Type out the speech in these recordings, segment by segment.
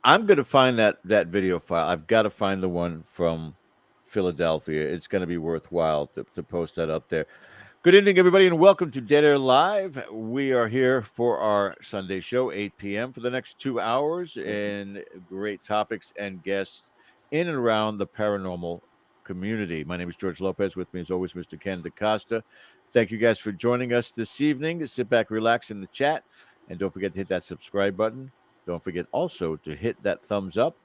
I'm going to find that video file. I've got to find the one from Philadelphia. It's going to be worthwhile to post that up there. Good evening, everybody, and welcome to Dead Air Live. We are here for our Sunday show, 8 p.m. for the next 2 hours, and great topics and guests in and around the paranormal community. My name is George Lopez. With me, as always, Mr. Ken DaCosta. Thank you guys for joining us this evening. Sit back, relax in the chat, and don't forget to hit that subscribe button. Don't forget also to hit that thumbs up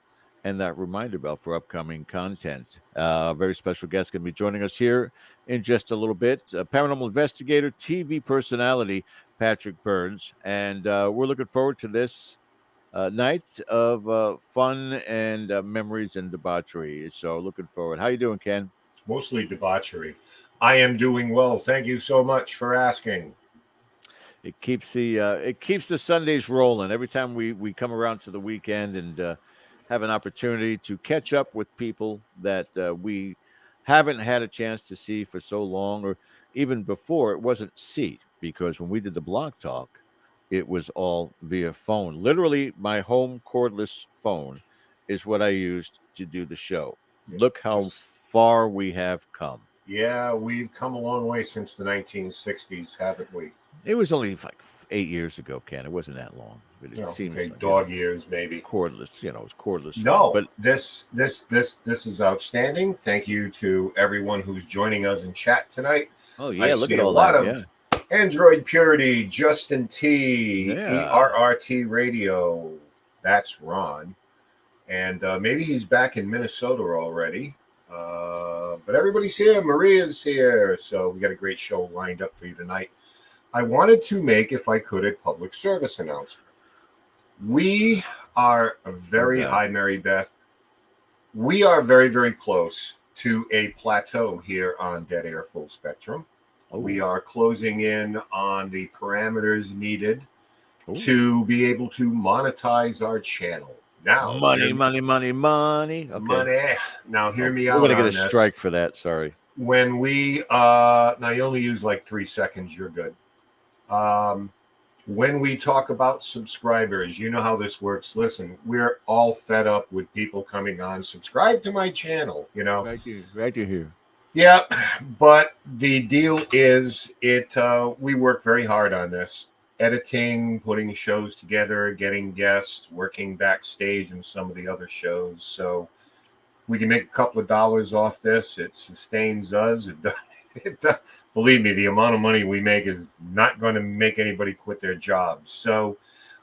and that reminder bell for upcoming content. A very special guest going to be joining us here in just a little bit. Paranormal investigator, TV personality, Patrick Burns. And we're looking forward to this night of fun and memories and debauchery. So looking forward. How you doing, Ken? Mostly debauchery. I am doing well. Thank you so much for asking. It keeps the Sundays rolling. Every time we come around to the weekend and have an opportunity to catch up with people that we haven't had a chance to see for so long, or even before it wasn't see, because when we did the blog talk, it was all via phone. Literally, my home cordless phone is what I used to do the show. Look how far we have come. Yeah, we've come a long way since the 1960s, haven't we? It was only like 8 years ago, Ken. It wasn't that long. But it seems like dog years, maybe. Cordless, it was cordless. No, but this is outstanding. Thank you to everyone who's joining us in chat tonight. Oh yeah, look at all that. A lot of Android Purity, Justin T, ERRT Radio. That's Ron, and maybe he's back in Minnesota already. But everybody's here. Maria's here, so we got a great show lined up for you tonight. I wanted to make, if I could, a public service announcement. We are hi, Mary Beth. We are very, very close to a plateau here on Dead Air Full Spectrum. Oh. We are closing in on the parameters needed to be able to monetize our channel. Now, money. Okay. Money. Now, hear me out. We're going to get a strike for that. Sorry. When we, now you only use like 3 seconds, you're good. When we talk about subscribers, you know how this works. Listen, we're all fed up with people coming on, subscribe to my channel, Right to here. Yeah, but the deal is we work very hard on this. Editing, putting shows together, getting guests, working backstage in some of the other shows. So if we can make a couple of dollars off this, it sustains us. Believe me, the amount of money we make is not going to make anybody quit their jobs. So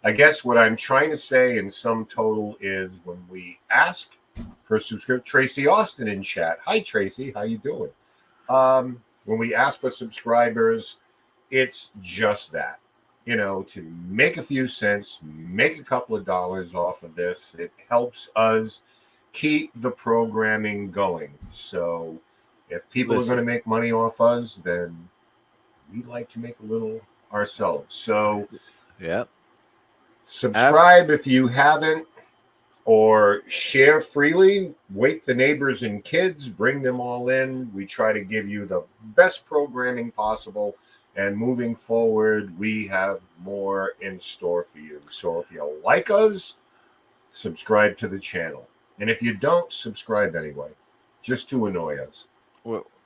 I guess what I'm trying to say in sum total is when we ask for subscription, Tracy Austin in chat. Hi, Tracy. How you doing? When we ask for subscribers, it's just that, to make a few cents, make a couple of dollars off of this. It helps us keep the programming going. So if people are going to make money off us, then we'd like to make a little ourselves. So, subscribe if you haven't, or share freely. Wake the neighbors and kids, bring them all in. We try to give you the best programming possible. And moving forward, we have more in store for you. So if you like us, subscribe to the channel. And if you don't, subscribe anyway, just to annoy us.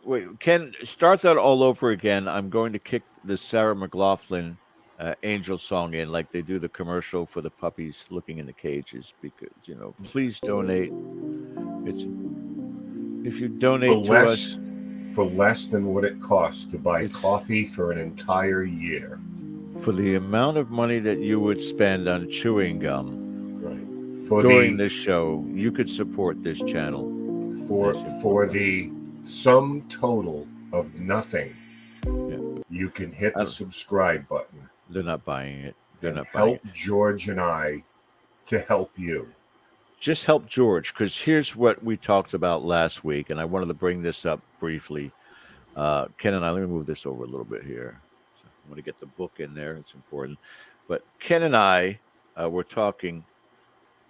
Wait, Ken, start that all over again. I'm going to kick the Sarah McLachlan Angel song in like they do the commercial for the puppies looking in the cages, because, please donate. If you donate to us for less than what it costs to buy coffee for an entire year. For the amount of money that you would spend on chewing gum during this show, you could support this channel. For the sum total of nothing, you can hit the subscribe button. They're not buying it. They're and not buying it. help George and I to help you. Just help George, because here's what we talked about last week, and I wanted to bring this up briefly. Ken and I, let me move this over a little bit here. So I want to get the book in there. It's important. But Ken and I were talking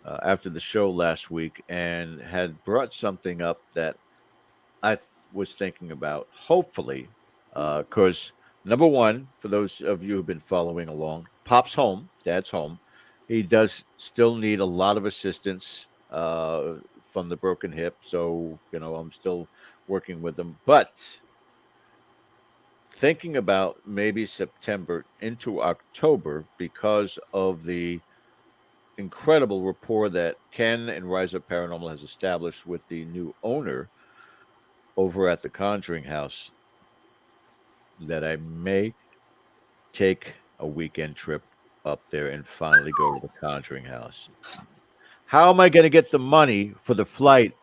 after the show last week and had brought something up that was thinking about, hopefully, because number one, for those of you who've been following along, Pop's home, Dad's home. He does still need a lot of assistance from the broken hip. So, I'm still working with him. But thinking about maybe September into October because of the incredible rapport that Ken and Rise Up Paranormal has established with the new owner over at the Conjuring House, that I may take a weekend trip up there and finally go to the Conjuring House. How am I going to get the money for the flight?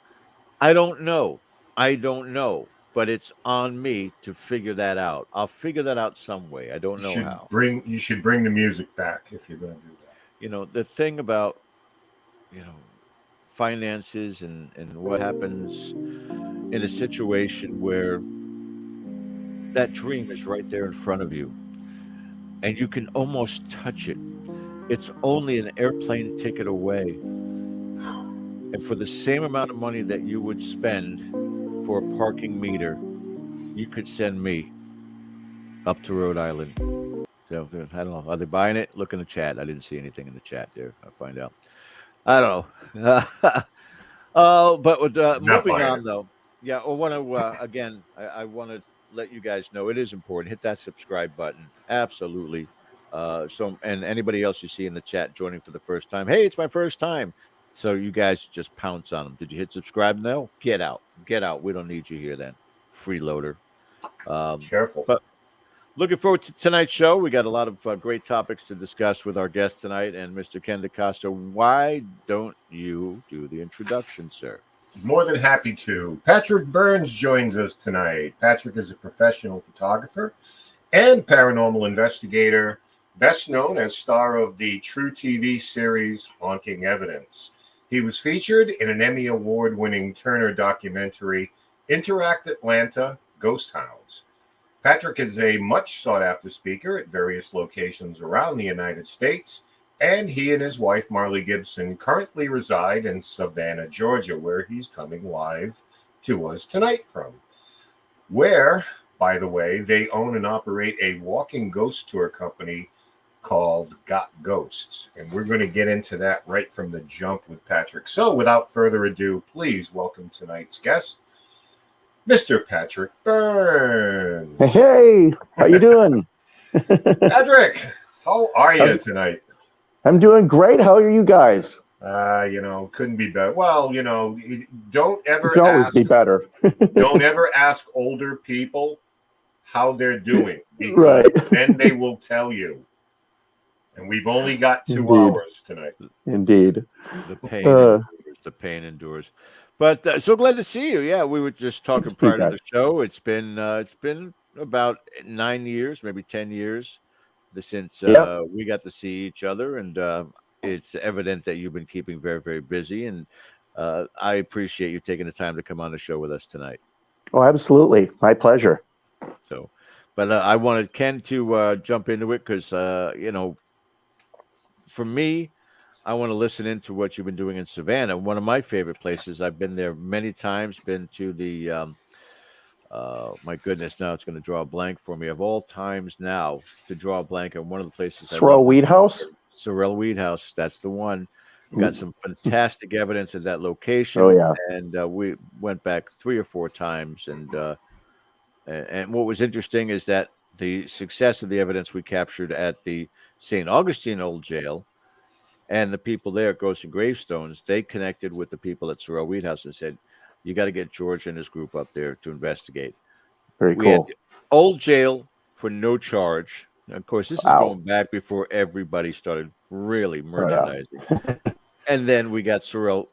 I don't know. But it's on me to figure that out. I'll figure that out some way. I don't know how. You should bring the music back if you're going to do that. The thing about, you know, finances and what happens in a situation where that dream is right there in front of you and you can almost touch it. It's only an airplane ticket away. And for the same amount of money that you would spend for a parking meter, you could send me up to Rhode Island. So I don't know. Are they buying it? Look in the chat. I didn't see anything in the chat there. I'll find out. I don't know. But with, Not moving buying on, it. though, yeah, I want to, again, I want to let you guys know it is important. Hit that subscribe button. Absolutely. And anybody else you see in the chat joining for the first time, hey, it's my first time. So you guys just pounce on them. Did you hit subscribe? No? Get out. Get out. We don't need you here then. Freeloader. Careful. But looking forward to tonight's show. We got a lot of great topics to discuss with our guest tonight and Mr. Ken DeCosta. Why don't you do the introduction, sir? More than happy to. Patrick Burns joins us tonight. Patrick is a professional photographer and paranormal investigator, best known as star of the TruTV series Haunting Evidence. He was featured in an Emmy Award-winning Turner documentary, Interact Atlanta, Ghost Hounds. Patrick is a much sought-after speaker at various locations around the United States, and he and his wife, Marley Gibson, currently reside in Savannah, Georgia, where he's coming live to us tonight from. Where, by the way, they own and operate a walking ghost tour company called Got Ghosts. And we're going to get into that right from the jump with Patrick. So without further ado, please welcome tonight's guest, Mr. Patrick Burns. Hey, how you doing? Patrick, how are you tonight? I'm doing great. How are you guys? Couldn't be better. Well, don't ever It can always be better. don't ever ask older people how they're doing, because Right. then they will tell you. And we've only got 2 Indeed. hours tonight. Indeed. The pain endures. The pain endures. But so glad to see you. Yeah, we were just talking prior to the show. It's been about 9 years, maybe 10 years since we got to see each other, and it's evident that you've been keeping very, very busy. And I appreciate you taking the time to come on the show with us tonight. Oh, absolutely, my pleasure. So, but I wanted Ken to jump into it because for me, I want to listen into what you've been doing in Savannah. One of my favorite places. I've been there many times. Been to the my goodness, now it's going to draw a blank for me. Of all times now to draw a blank on one of the places. Sorrel Weed House? Sorrel Weed House. That's the one. Got some fantastic evidence at that location. Oh, yeah. And we went back 3 or 4 times. And what was interesting is that the success of the evidence we captured at the St. Augustine Old Jail and the people there at Ghosts and Gravestones, they connected with the people at Sorrel Weed House and said, you got to get George and his group up there to investigate. Very We cool. had old jail for no charge. Of course, this is going back before everybody started really merchandising. And then we got Sorrel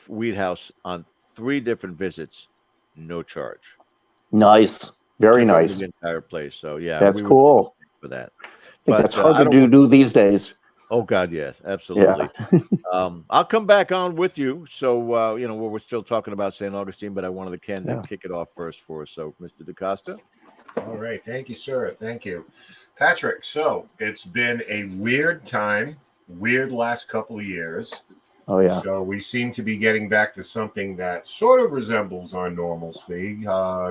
Weed House on 3 different visits, no charge. Nice. Very Took over nice. the entire place. So, yeah. That's cool. For that. But That's hard to do these days. Oh God, yes, absolutely. I'll come back on with you. So we're still talking about St. Augustine, but I wanted Ken to kick it off first for us. So, Mr. DaCosta. All right, thank you, sir. Thank you, Patrick. So it's been a weird time, weird last couple of years. Oh yeah. So we seem to be getting back to something that sort of resembles our normalcy.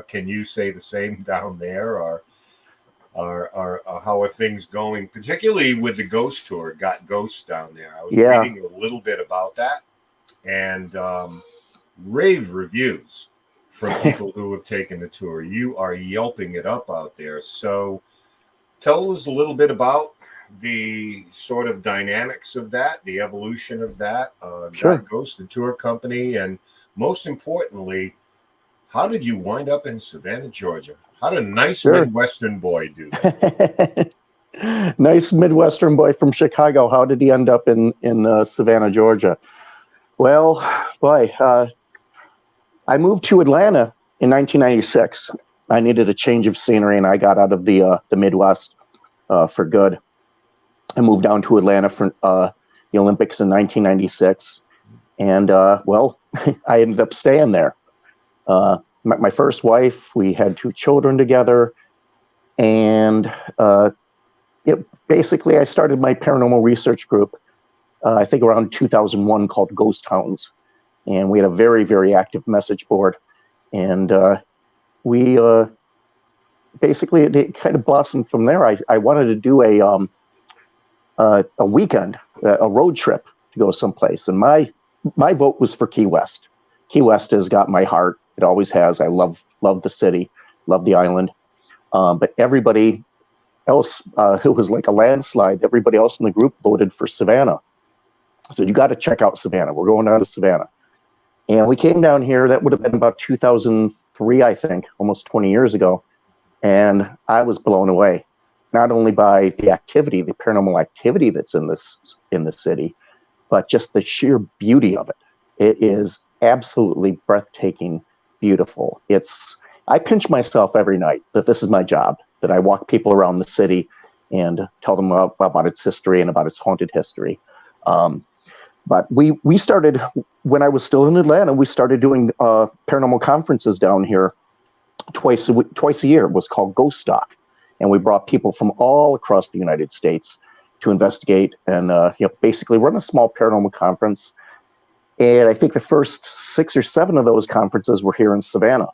Can you say the same down there, or how are things going, particularly with the ghost tour? Got ghosts down there. I was reading a little bit about that, and rave reviews from people who have taken the tour. You are yelping it up out there. So tell us a little bit about the sort of dynamics of that, the evolution of that, Sure. Got Ghost, the tour company, and most importantly, how did you wind up in Savannah, Georgia? How did a nice Midwestern boy do that? Nice Midwestern boy from Chicago. How did he end up in Savannah, Georgia? Well, boy, I moved to Atlanta in 1996. I needed a change of scenery, and I got out of the Midwest for good. I moved down to Atlanta for the Olympics in 1996, and well, I ended up staying there. My first wife, we had 2 children together, and basically I started my paranormal research group, I think around 2001, called Ghost Hounds, and we had a very, very active message board, and we basically it kind of blossomed from there. I wanted to do a weekend, a road trip to go someplace, and my vote was for Key West. Key West has got my heart. It always has. I love the city, love the island. But everybody else, who was like a landslide, everybody else in the group voted for Savannah. So you got to check out Savannah. We're going down to Savannah. And we came down here. That would have been about 2003, I think, almost 20 years ago. And I was blown away, not only by the activity, the paranormal activity that's in the city, but just the sheer beauty of it. It is absolutely breathtaking, beautiful. I pinch myself every night that this is my job, that I walk people around the city and tell them about its history and about its haunted history. But we started, when I was still in Atlanta, we started doing paranormal conferences down here twice a year. It was called Ghost Stock. And we brought people from all across the United States to investigate and basically run a small paranormal conference. And I think the first 6 or 7 of those conferences were here in Savannah.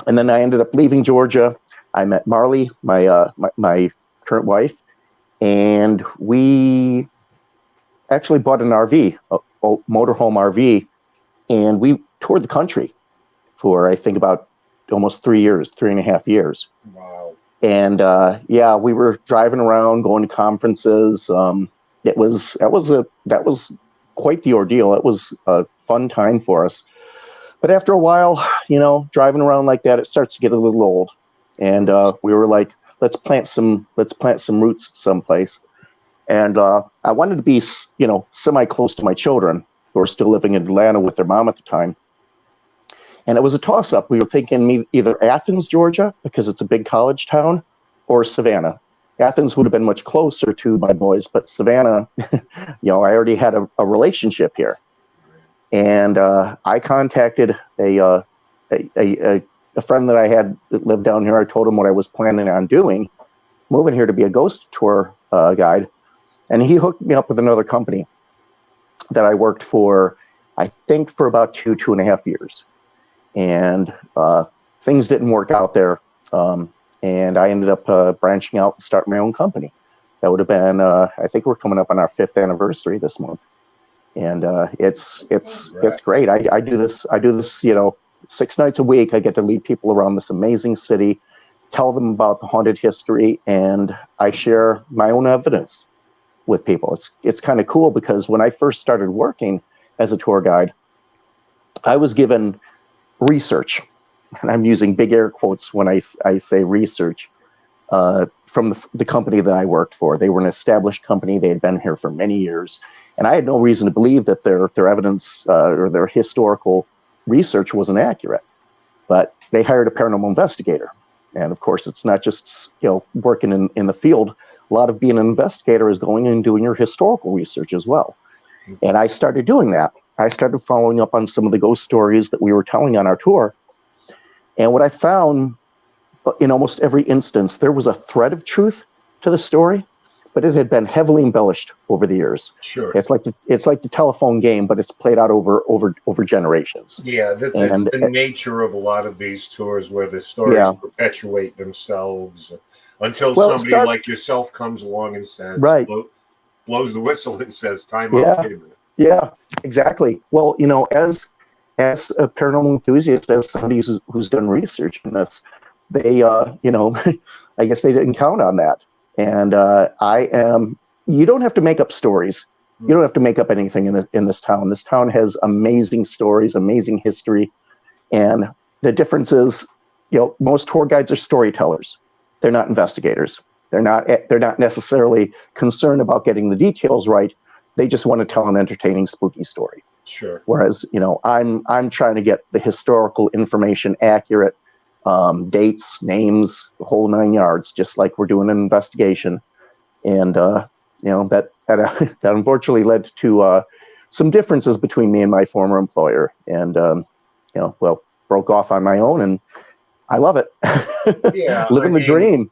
And then I ended up leaving Georgia. I met Marley, my current wife, and we actually bought an RV, a motorhome RV, and we toured the country for, I think, about almost 3.5 years. Wow. And we were driving around, going to conferences. That was quite the ordeal. It was a fun time for us. But after a while, driving around like that, it starts to get a little old. And we were like, let's plant some roots someplace. And I wanted to be, semi close to my children, who are still living in Atlanta with their mom at the time. And it was a toss up. We were thinking either Athens, Georgia, because it's a big college town, or Savannah. Athens would have been much closer to my boys, but Savannah, I already had a relationship here. And I contacted a friend that I had that lived down here. I told him what I was planning on doing, moving here to be a ghost tour guide. And he hooked me up with another company that I worked for, I think, for about 2.5 years. And things didn't work out there. And I ended up branching out and starting my own company. That would have been, I think we're coming up on our 5th anniversary this month. And it's great. I do this, 6 nights a week. I get to lead people around this amazing city, tell them about the haunted history, and I share my own evidence with people. It's kind of cool because when I first started working as a tour guide, I was given research, and I'm using big air quotes when I say research, from the company that I worked for. They were an established company. They had been here for many years. And I had no reason to believe that their evidence or their historical research wasn't accurate. But they hired a paranormal investigator. And of course, it's not just working in the field A lot of being an investigator is going and doing your historical research as well. And I started doing that. I started following up on some of the ghost stories that we were telling on our tour. And what I found in almost every instance, there was a thread of truth to the story, but it had been heavily embellished over the years. Sure. It's like the telephone game, but it's played out over generations. Yeah, it's the nature of a lot of these tours where the stories perpetuate themselves until somebody like yourself comes along and says, right. blows the whistle and says, time out, wait a minute. Yeah, exactly. Well, as a paranormal enthusiast, as somebody who's done research in this, they, I guess they didn't count on that. And you don't have to make up stories. You don't have to make up anything in this town. This town has amazing stories, amazing history. And the difference is, most tour guides are storytellers. They're not investigators. They're not necessarily concerned about getting the details right. They just want to tell an entertaining, spooky story. Sure. Whereas, I'm trying to get the historical information accurate, dates, names, the whole 9 yards, just like we're doing an investigation. And, that unfortunately led to some differences between me and my former employer. And, broke off on my own, and I love it. Yeah. Living the dream.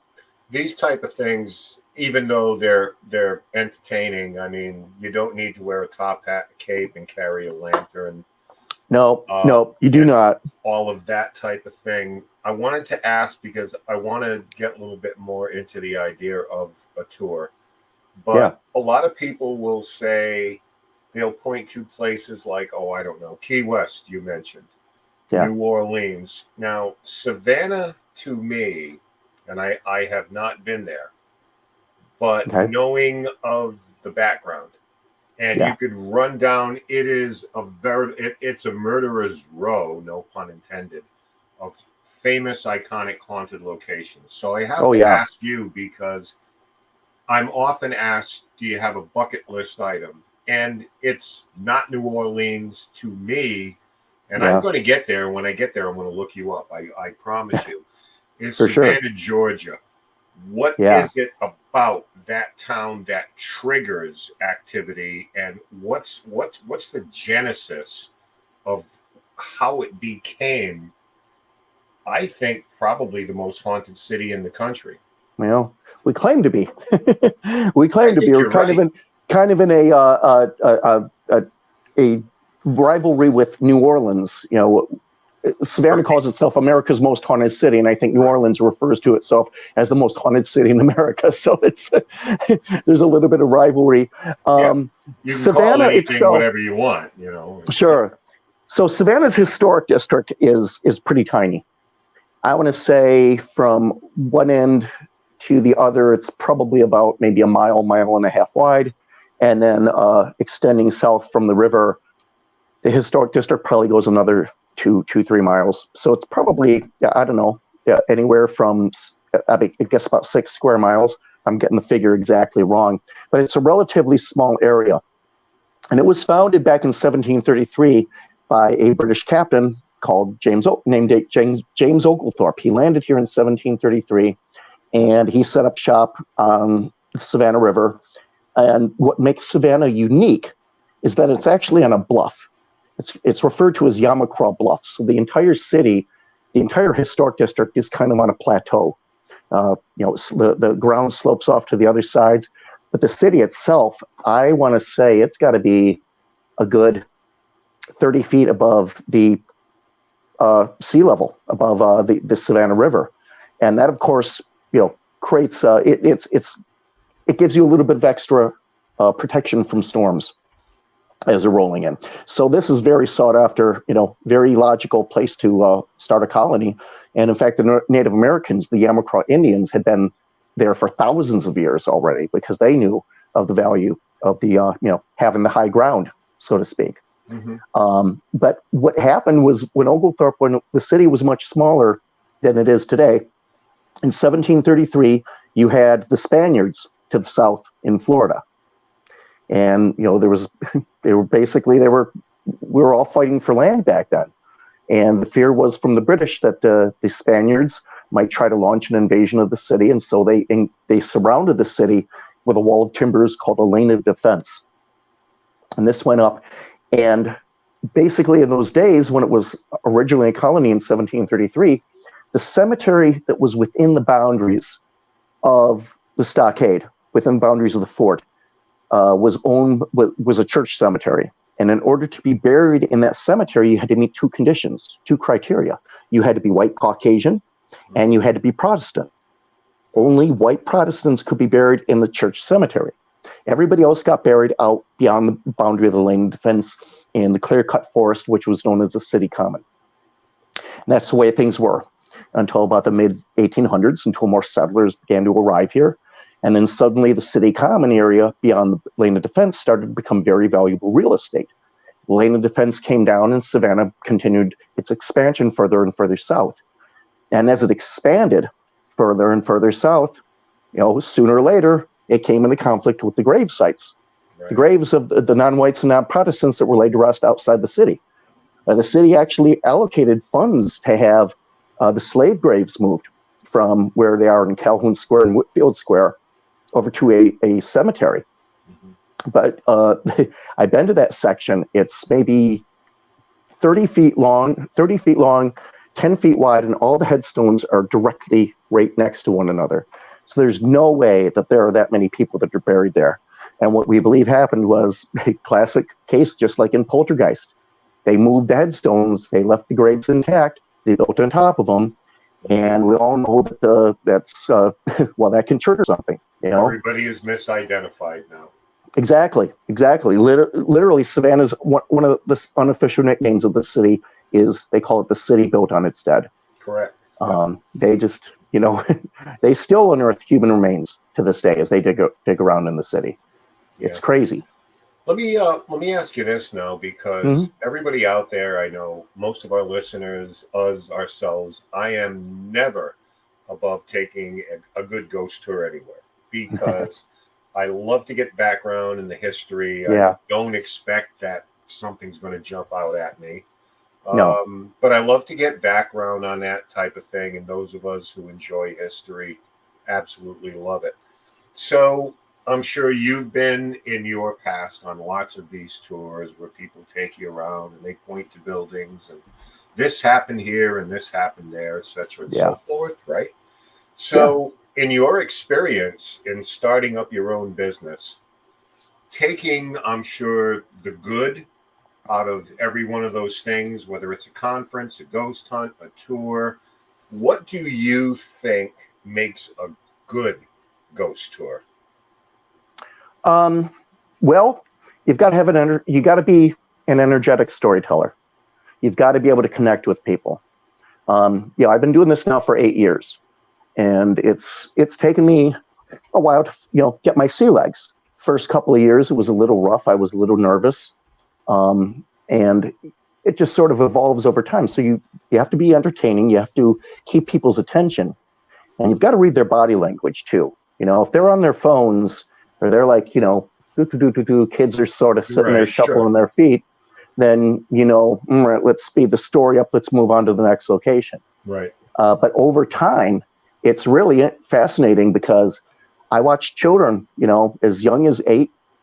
These type of things, even though they're entertaining, I mean, you don't need to wear a top hat, cape, and carry a lantern. No, you do not. All of that type of thing. I wanted to ask because I want to get a little bit more into the idea of a tour. But a lot of people will say, they'll point to places like, I don't know, Key West, you mentioned, New Orleans. Now, Savannah, to me, and I have not been there, but knowing of the background, and you could run down, it's a murderer's row, no pun intended, of famous, iconic, haunted locations. So I have to ask you, because I'm often asked, do you have a bucket list item? And it's not New Orleans to me, and I'm going to get there. And when I get there, I'm going to look you up. I promise you. Is Savannah, Georgia. What is it about that town that triggers activity, and what's the genesis of how it became, I think, probably the most haunted city in the country? Well, we claim to be. We're kind of in a rivalry with New Orleans. Savannah calls itself America's most haunted city, and I think New Orleans refers to itself as the most haunted city in America. So it's there's a little bit of rivalry. You can Savannah call anything itself, whatever you want, Sure. So Savannah's historic district is pretty tiny. I want to say from one end to the other, it's probably about maybe a mile and a half wide, and then extending south from the river, the historic district probably goes another 2-3 miles. So it's probably, I don't know, anywhere from, I guess about 6 square miles. I'm getting the figure exactly wrong, but it's a relatively small area. And it was founded back in 1733 by a British captain called James Oglethorpe. He landed here in 1733, and he set up shop on the Savannah River. And what makes Savannah unique is that it's actually on a bluff. It's referred to as Yamacraw Bluff. So the entire city, the entire historic district is kind of on a plateau. The ground slopes off to the other sides, but the city itself, I want to say it's got to be a good 30 feet above the sea level, above the Savannah River. And that, of course, creates, it gives you a little bit of extra protection from storms as they're rolling in. So this is very sought after, very logical place to start a colony. And in fact, the Native Americans, the Yamacraw Indians, had been there for thousands of years already because they knew of the value of the, having the high ground, so to speak. Mm-hmm. But what happened was when the city was much smaller than it is today, in 1733, you had the Spaniards to the south in Florida. And, we were all fighting for land back then. And the fear was from the British that the Spaniards might try to launch an invasion of the city. And so they surrounded the city with a wall of timbers called a lane of defense. And this went up. And basically in those days, when it was originally a colony in 1733, the cemetery that was within the boundaries of the stockade, within the boundaries of the fort, was a church cemetery. And in order to be buried in that cemetery, you had to meet two conditions, two criteria. You had to be white Caucasian, and you had to be Protestant. Only white Protestants could be buried in the church cemetery. Everybody else got buried out beyond the boundary of the lane of defense in the clear-cut forest, which was known as the city common. And that's the way things were until about the mid-1800s, until more settlers began to arrive here. And then suddenly the city common area beyond the lane of defense started to become very valuable real estate. The lane of defense came down and Savannah continued its expansion further and further south. And as it expanded further and further south, sooner or later, it came into conflict with the grave sites. Right. The graves of the non-whites and non-Protestants that were laid to rest outside the city. The city actually allocated funds to have the slave graves moved from where they are in Calhoun Square and Whitfield Square over to a cemetery. Mm-hmm. But I've been to that section. It's maybe 30 feet long, 10 feet wide, and all the headstones are directly right next to one another. So there's no way that there are that many people that are buried there. And what we believe happened was a classic case, just like in Poltergeist. They moved the headstones, they left the graves intact, they built on top of them, and we all know that that can trigger something. Everybody is misidentified now. Exactly. Literally, Savannah's one of the unofficial nicknames of the city is they call it the city built on its dead. Correct. They just, they still unearth human remains to this day as they dig around in the city. Yeah. It's crazy. Let me ask you this now, because everybody out there, I know most of our listeners, us, ourselves, I am never above taking a good ghost tour anywhere, because I love to get background in the history. Yeah. I don't expect that something's going to jump out at me. No. But I love to get background on that type of thing, and those of us who enjoy history absolutely love it. So I'm sure you've been in your past on lots of these tours where people take you around and they point to buildings and this happened here and this happened there, etc. and so forth, right? So in your experience in starting up your own business, taking, I'm sure, the good out of every one of those things, whether it's a conference, a ghost hunt, a tour, what do you think makes a good ghost tour? Well, you've got to have you got to be an energetic storyteller. You've got to be able to connect with people. I've been doing this now for 8 years, and it's taken me a while to get my sea legs. First couple of years, it was a little rough. I was a little nervous, and it just sort of evolves over time. So you have to be entertaining. You have to keep people's attention, and you've got to read their body language too. If they're on their phones or they're like, kids are sort of sitting there shuffling their feet, then, let's speed the story up. Let's move on to the next location. Right. But over time, it's really fascinating because I watch children, as young as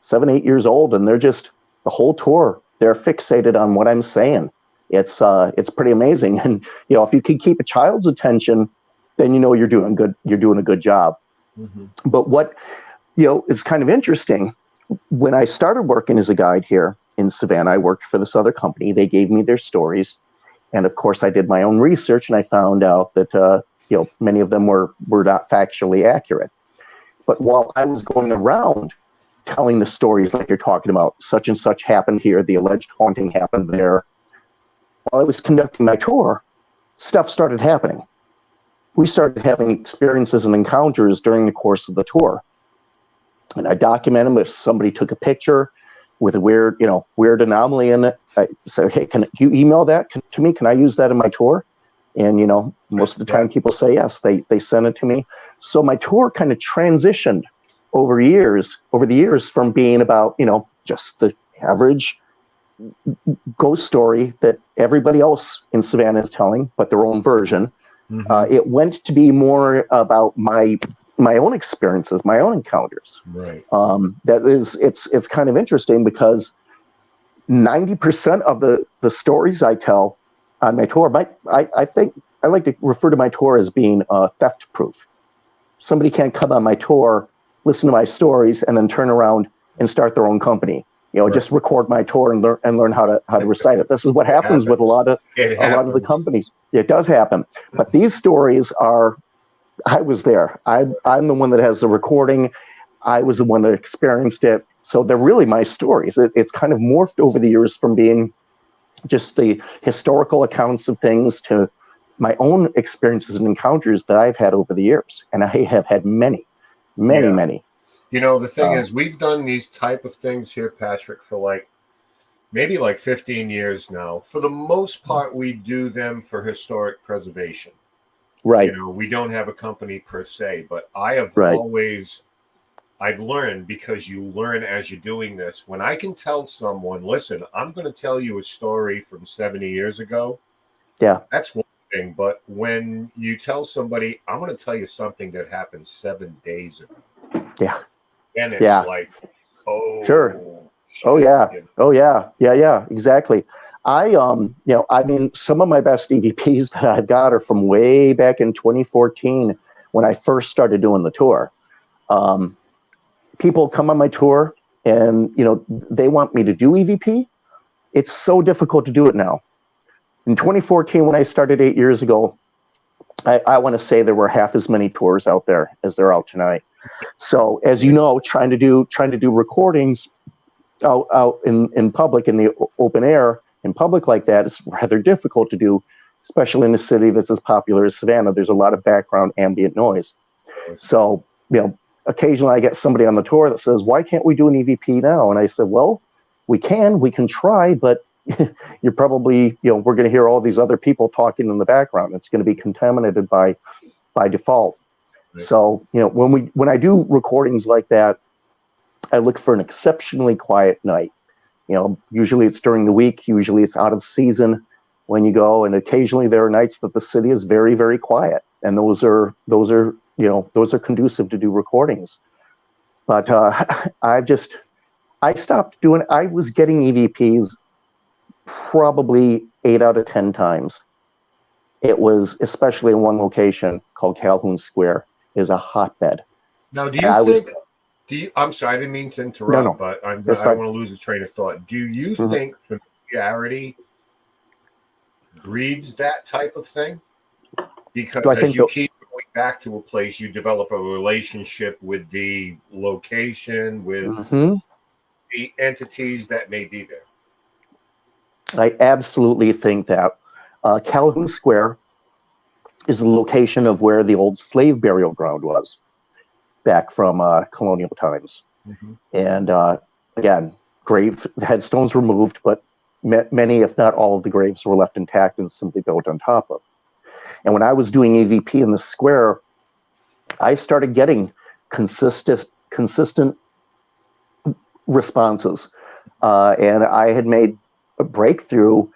7, 8 years old, and they're just the whole tour. They're fixated on what I'm saying. It's pretty amazing. And, if you can keep a child's attention, then, you're doing good. You're doing a good job. Mm-hmm. But what, is kind of interesting, when I started working as a guide here in Savannah, I worked for this other company. They gave me their stories. And of course, I did my own research, and I found out that, many of them were not factually accurate. But while I was going around telling the stories like you're talking about, such and such happened here, the alleged haunting happened there, while I was conducting my tour, stuff started happening. We started having experiences and encounters during the course of the tour. And I document them. If somebody took a picture with a weird anomaly in it, I say, hey, can you email that to me? Can I use that in my tour? And, most of the time people say yes, they send it to me. So my tour kind of transitioned over the years from being about, just the average ghost story that everybody else in Savannah is telling, but their own version, Mhm. It went to be more about my own experiences, my own encounters. Right. It's kind of interesting because 90% of the stories I tell on my tour, I think I like to refer to my tour as being theft proof. Somebody can't come on my tour, listen to my stories, and then turn around and start their own company. Right. Just record my tour and learn how to recite it. This is what happens with a lot of the companies. It does happen, but these stories are. I was there. I'm the one that has the recording. I was the one that experienced it. So they're really my stories. It's kind of morphed over the years from being just the historical accounts of things to my own experiences and encounters that I've had over the years. And I have had many. The thing is, we've done these type of things here, Patrick, for maybe 15 years now. For the most part, we do them for historic preservation. Right. We don't have a company per se, but I have I've learned, because you learn as you're doing this. When I can tell someone, listen, I'm going to tell you a story from 70 years ago. Yeah. That's one thing. But when you tell somebody, I'm going to tell you something that happened 7 days ago. Yeah. And it's like, oh, sure. Shit, oh yeah. Oh yeah. Yeah. Exactly. Some of my best EVPs that I've got are from way back in 2014 when I first started doing the tour. People come on my tour and, they want me to do EVP. It's so difficult to do it now. In 2014, when I started 8 years ago, I want to say there were half as many tours out there as there are out tonight. So as you know, trying to do recordings out in public, in the open air, in public like that is rather difficult to do, especially in a city that's as popular as Savannah. There's a lot of background ambient noise. So, occasionally I get somebody on the tour that says, why can't we do an EVP now? And I said, well, we can try, but you're probably, we're going to hear all these other people talking in the background. It's going to be contaminated by default. Right. So, when I do recordings like that, I look for an exceptionally quiet night. Usually it's during the week. Usually it's out of season when you go, and occasionally there are nights that the city is very, very quiet, and those are conducive to do recordings. But I stopped doing. I was getting EVPs probably 8 out of 10 times. It was, especially in one location called Calhoun Square, is a hotbed. Now, I'm sorry, I didn't mean to interrupt, but I don't want to lose a train of thought. Do you think familiarity breeds that type of thing? Because as you keep going back to a place, you develop a relationship with the location, with the entities that may be there. I absolutely think that. Calhoun Square is the location of where the old slave burial ground was back from colonial times. And again, grave headstones were moved, but many, if not all, of the graves were left intact and simply built on top of. And when I was doing EVP in the square, I started getting consistent responses. And I had made a breakthrough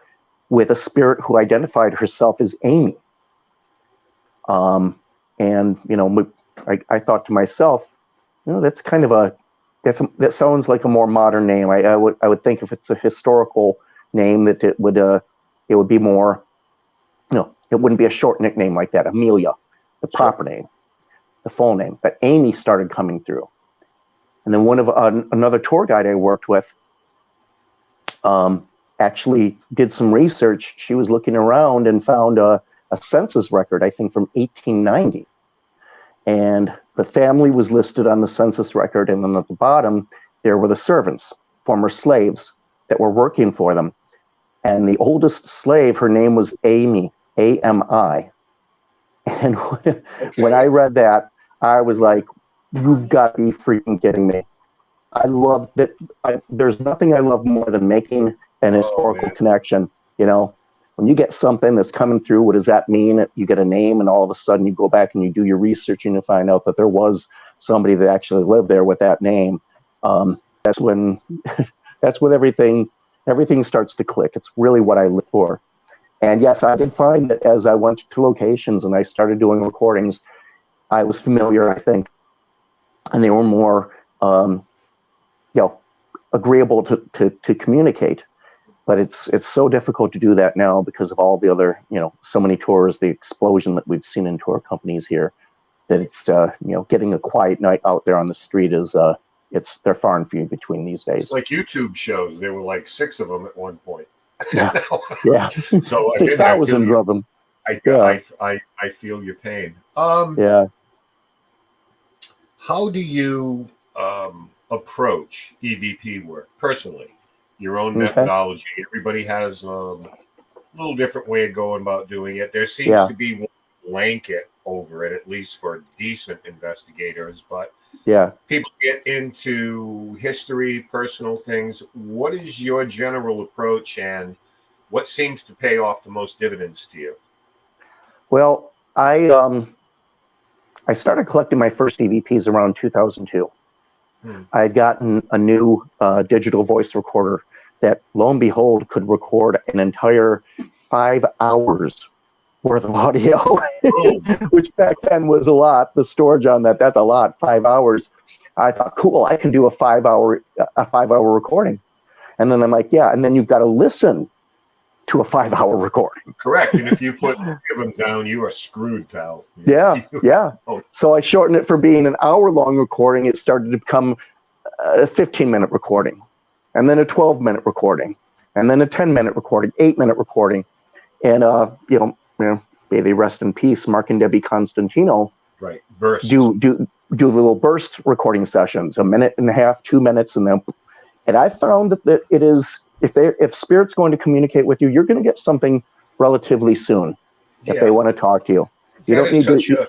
with a spirit who identified herself as Amy. I thought to myself, that's kind of that sounds like a more modern name. I would think if it's a historical name that it would be more, it wouldn't be a short nickname like that. Amelia, the proper name, the full name. But Amy started coming through. And then another tour guide I worked with actually did some research. She was looking around and found a census record, I think from 1890. And the family was listed on the census record. And then at the bottom, there were the servants, former slaves that were working for them. And the oldest slave, her name was Amy, A-M-I. And when I read that, I was like, you've got to be freaking kidding me. I love that. There's nothing I love more than making an historical connection. When you get something that's coming through, what does that mean? You get a name, and all of a sudden you go back and you do your research and you find out that there was somebody that actually lived there with that name. That's when everything starts to click. It's really what I look for. And yes, I did find that as I went to locations and I started doing recordings, I was familiar, I think, and they were more, agreeable to communicate. But it's so difficult to do that now because of all the other, so many tours, the explosion that we've seen in tour companies here, that it's, getting a quiet night out there on the street is, they're far and few between these days. It's like YouTube shows. There were like 6 of them at one point. Yeah, yeah. So 6,000 of them. I feel your pain. Yeah. How do you approach EVP work personally? Your own methodology. Everybody has a little different way of going about doing it. There seems to be one blanket over it, at least for decent investigators. But people get into history, personal things. What is your general approach, and what seems to pay off the most dividends to you? Well, I started collecting my first EVPs around 2002. I had gotten a new digital voice recorder that, lo and behold, could record an entire 5 hours worth of audio, which back then was a lot. The storage on that's a lot, 5 hours. I thought, cool, I can do a 5 hour recording. And then I'm like, yeah, and then you've got to listen to a 5 hour recording. Correct. And if you give them down, you are screwed, pal. Yeah. So I shortened it from being an hour-long recording. It started to become a 15-minute recording, and then a 12-minute recording, and then a 10-minute recording, 8-minute recording. And, may they rest in peace, Mark and Debbie Constantino. Right. Bursts. Do little burst recording sessions, a minute and a half, 2 minutes, and I found that it is, if Spirit's going to communicate with you, you're going to get something relatively soon if they want to talk to you. You don't need to.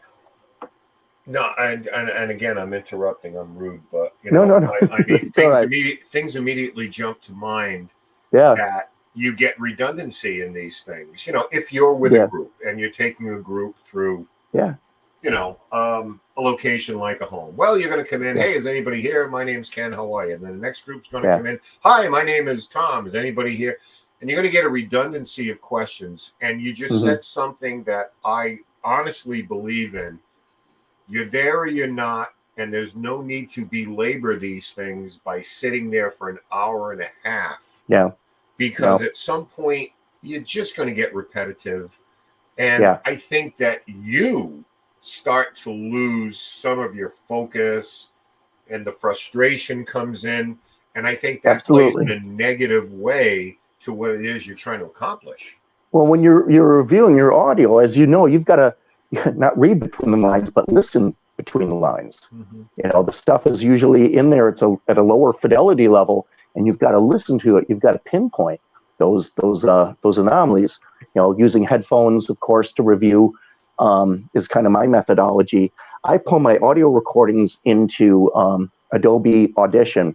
No, and again, I'm interrupting. I'm rude, but no. I mean, things immediately jump to mind. Yeah. That you get redundancy in these things. If you're with a group and you're taking a group through, a location like a home. Well, you're going to come in. Hey, is anybody here? My name's Ken. How are you? And then the next group's going to come in. Hi, my name is Tom. Is anybody here? And you're going to get a redundancy of questions. And you just said something that I honestly believe in. You're there or you're not, and there's no need to belabor these things by sitting there for an hour and a half. Yeah. Because at some point, you're just going to get repetitive. And I think that you start to lose some of your focus, and the frustration comes in. And I think that plays in a negative way to what it is you're trying to accomplish. Well, when you're reviewing your audio, as you know, you've got to not read between the lines, but listen between the lines. The stuff is usually in there. It's at a lower fidelity level, and you've got to listen to it. You've got to pinpoint those anomalies. Using headphones, of course, to review is kind of my methodology. I pull my audio recordings into Adobe Audition,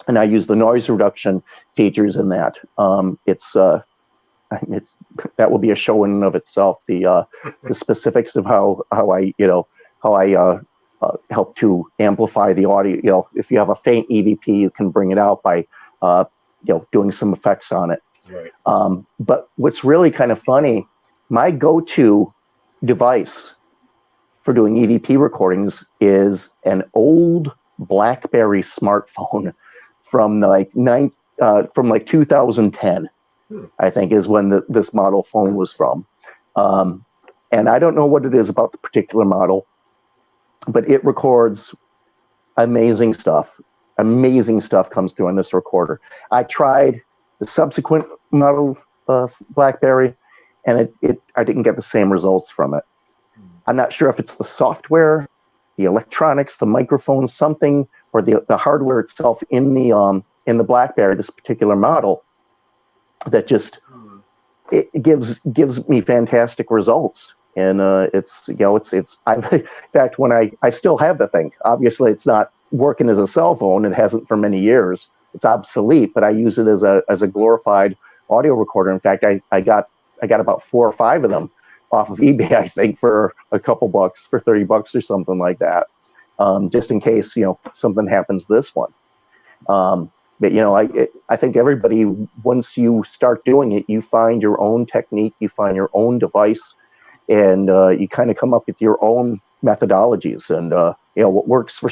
and I use the noise reduction features in that. That will be a show in and of itself. The specifics of how I help to amplify the audio. If you have a faint EVP, you can bring it out by doing some effects on it. Right. But what's really kind of funny, my go-to device for doing EVP recordings is an old BlackBerry smartphone from like 2010. I think is when this model phone was from. And I don't know what it is about the particular model, but it records amazing stuff. Amazing stuff comes through on this recorder. I tried the subsequent model of BlackBerry, and I didn't get the same results from it. I'm not sure if it's the software, the electronics, the microphone, something, or the hardware itself in the BlackBerry, this particular model, that just it gives me fantastic results. And it's in fact, when I still have the thing, obviously it's not working as a cell phone. It hasn't for many years. It's obsolete, but I use it as a glorified audio recorder. In fact, I got about 4 or 5 of them off of eBay, I think, for a couple bucks, for $30 or something like that, just in case something happens to this one. But I think everybody, once you start doing it, you find your own technique, you find your own device, and you kind of come up with your own methodologies. And what works for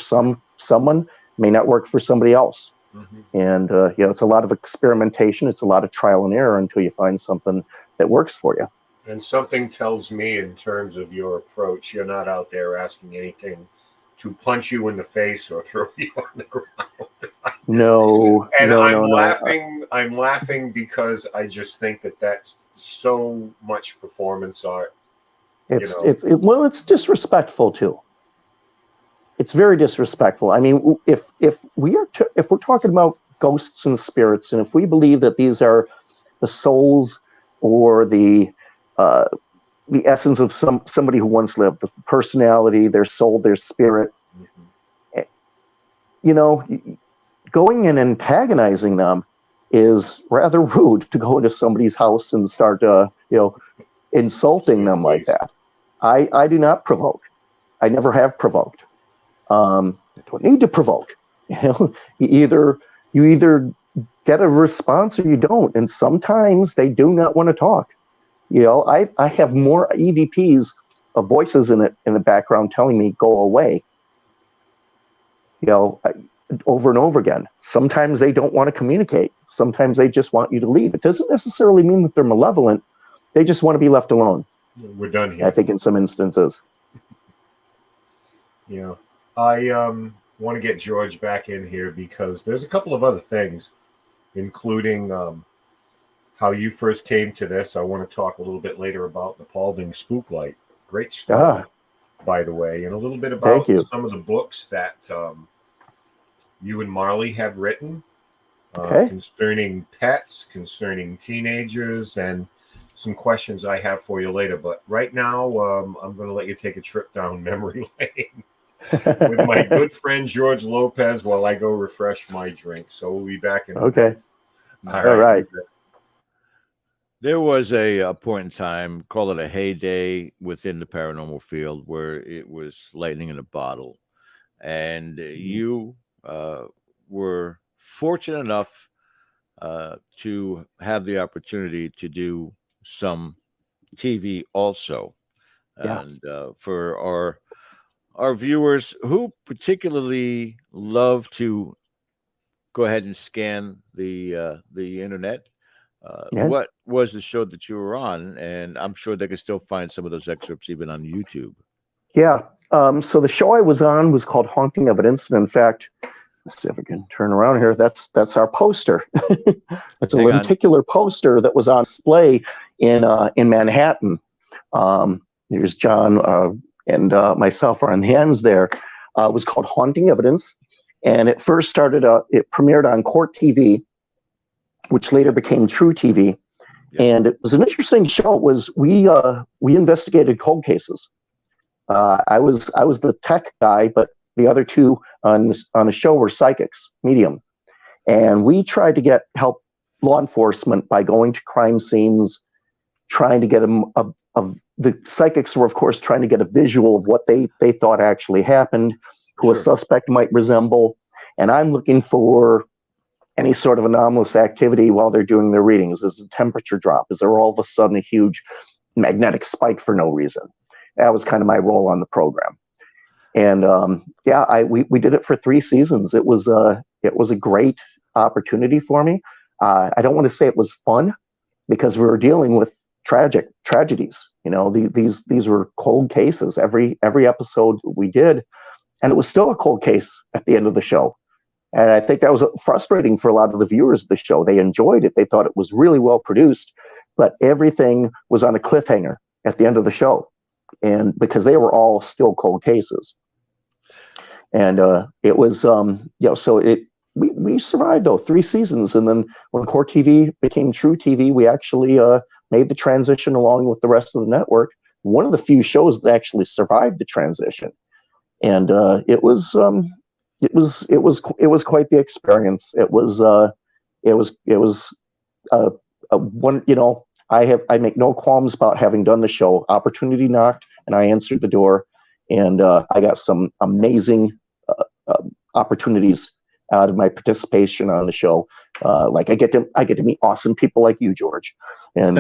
someone may not work for somebody else. Mm-hmm. And it's a lot of experimentation. It's a lot of trial and error until you find something that works for you. And something tells me, in terms of your approach, you're not out there asking anything to punch you in the face or throw you on the ground. No. And no, I'm no, laughing. No. I'm laughing because I just think that's so much performance art. It's disrespectful too. It's very disrespectful. I mean, if we're talking about ghosts and spirits, and if we believe that these are the souls or the essence of somebody who once lived, the personality, their soul, their spirit, going in and antagonizing them is rather rude. To go into somebody's house and start insulting them like that. I do not provoke. I never have provoked. I don't need to provoke. You either get a response or you don't, and sometimes they do not want to talk. I have more EVPs of voices in the background telling me go away. Over and over again. Sometimes they don't want to communicate. Sometimes they just want you to leave. It doesn't necessarily mean that they're malevolent. They just want to be left alone. We're done here. I think in some instances. Yeah. I want to get George back in here because there's a couple of other things, including how you first came to this. I want to talk a little bit later about the Paulding Spooklight. Great story, by the way, and a little bit about some of the books that you and Marley have written concerning pets, concerning teenagers, and some questions I have for you later. But right now, I'm going to let you take a trip down memory lane with my good friend George Lopez while I go refresh my drink. So we'll be back in. Okay. All right. There was a point in time, call it a heyday within the paranormal field, where it was lightning in a bottle. And you were fortunate enough to have the opportunity to do some TV also. Yeah. And for our viewers who particularly love to go ahead and scan the internet, what was the show that you were on? And I'm sure they can still find some of those excerpts even on YouTube. Yeah. So the show I was on was called Haunting Evidence. And in fact, let's see if I can turn around here. That's our poster. It's a lenticular poster that was on display in Manhattan. Here's John and myself are on the ends there. It was called Haunting Evidence. And it first started, it premiered on Court TV, which later became TruTV. Yeah. And it was an interesting show. It was, we investigated cold cases. I was the tech guy, but the other two on the show were psychics, medium. And we tried to help law enforcement by going to crime scenes, trying to get them, the psychics were, of course, trying to get a visual of what they thought actually happened, who a suspect might resemble. And I'm looking for any sort of anomalous activity while they're doing their readings. Is a temperature drop? Is there all of a sudden a huge magnetic spike for no reason? That was kind of my role on the program. And we did it for 3 seasons. It was a great opportunity for me. I don't want to say it was fun because we were dealing with tragedies. These were cold cases. Every episode we did, and it was still a cold case at the end of the show. And I think that was frustrating for a lot of the viewers of the show. They enjoyed it. They thought it was really well produced, but everything was on a cliffhanger at the end of the show. And because they were all still cold cases. And it was, so we survived though 3 seasons. And then when Core TV became TruTV, we actually made the transition along with the rest of the network. One of the few shows that actually survived the transition. And it was quite the experience. It was one, I make no qualms about having done the show. Opportunity knocked and I answered the door, and I got some amazing opportunities out of my participation on the show. Like I get to meet awesome people like you, George, and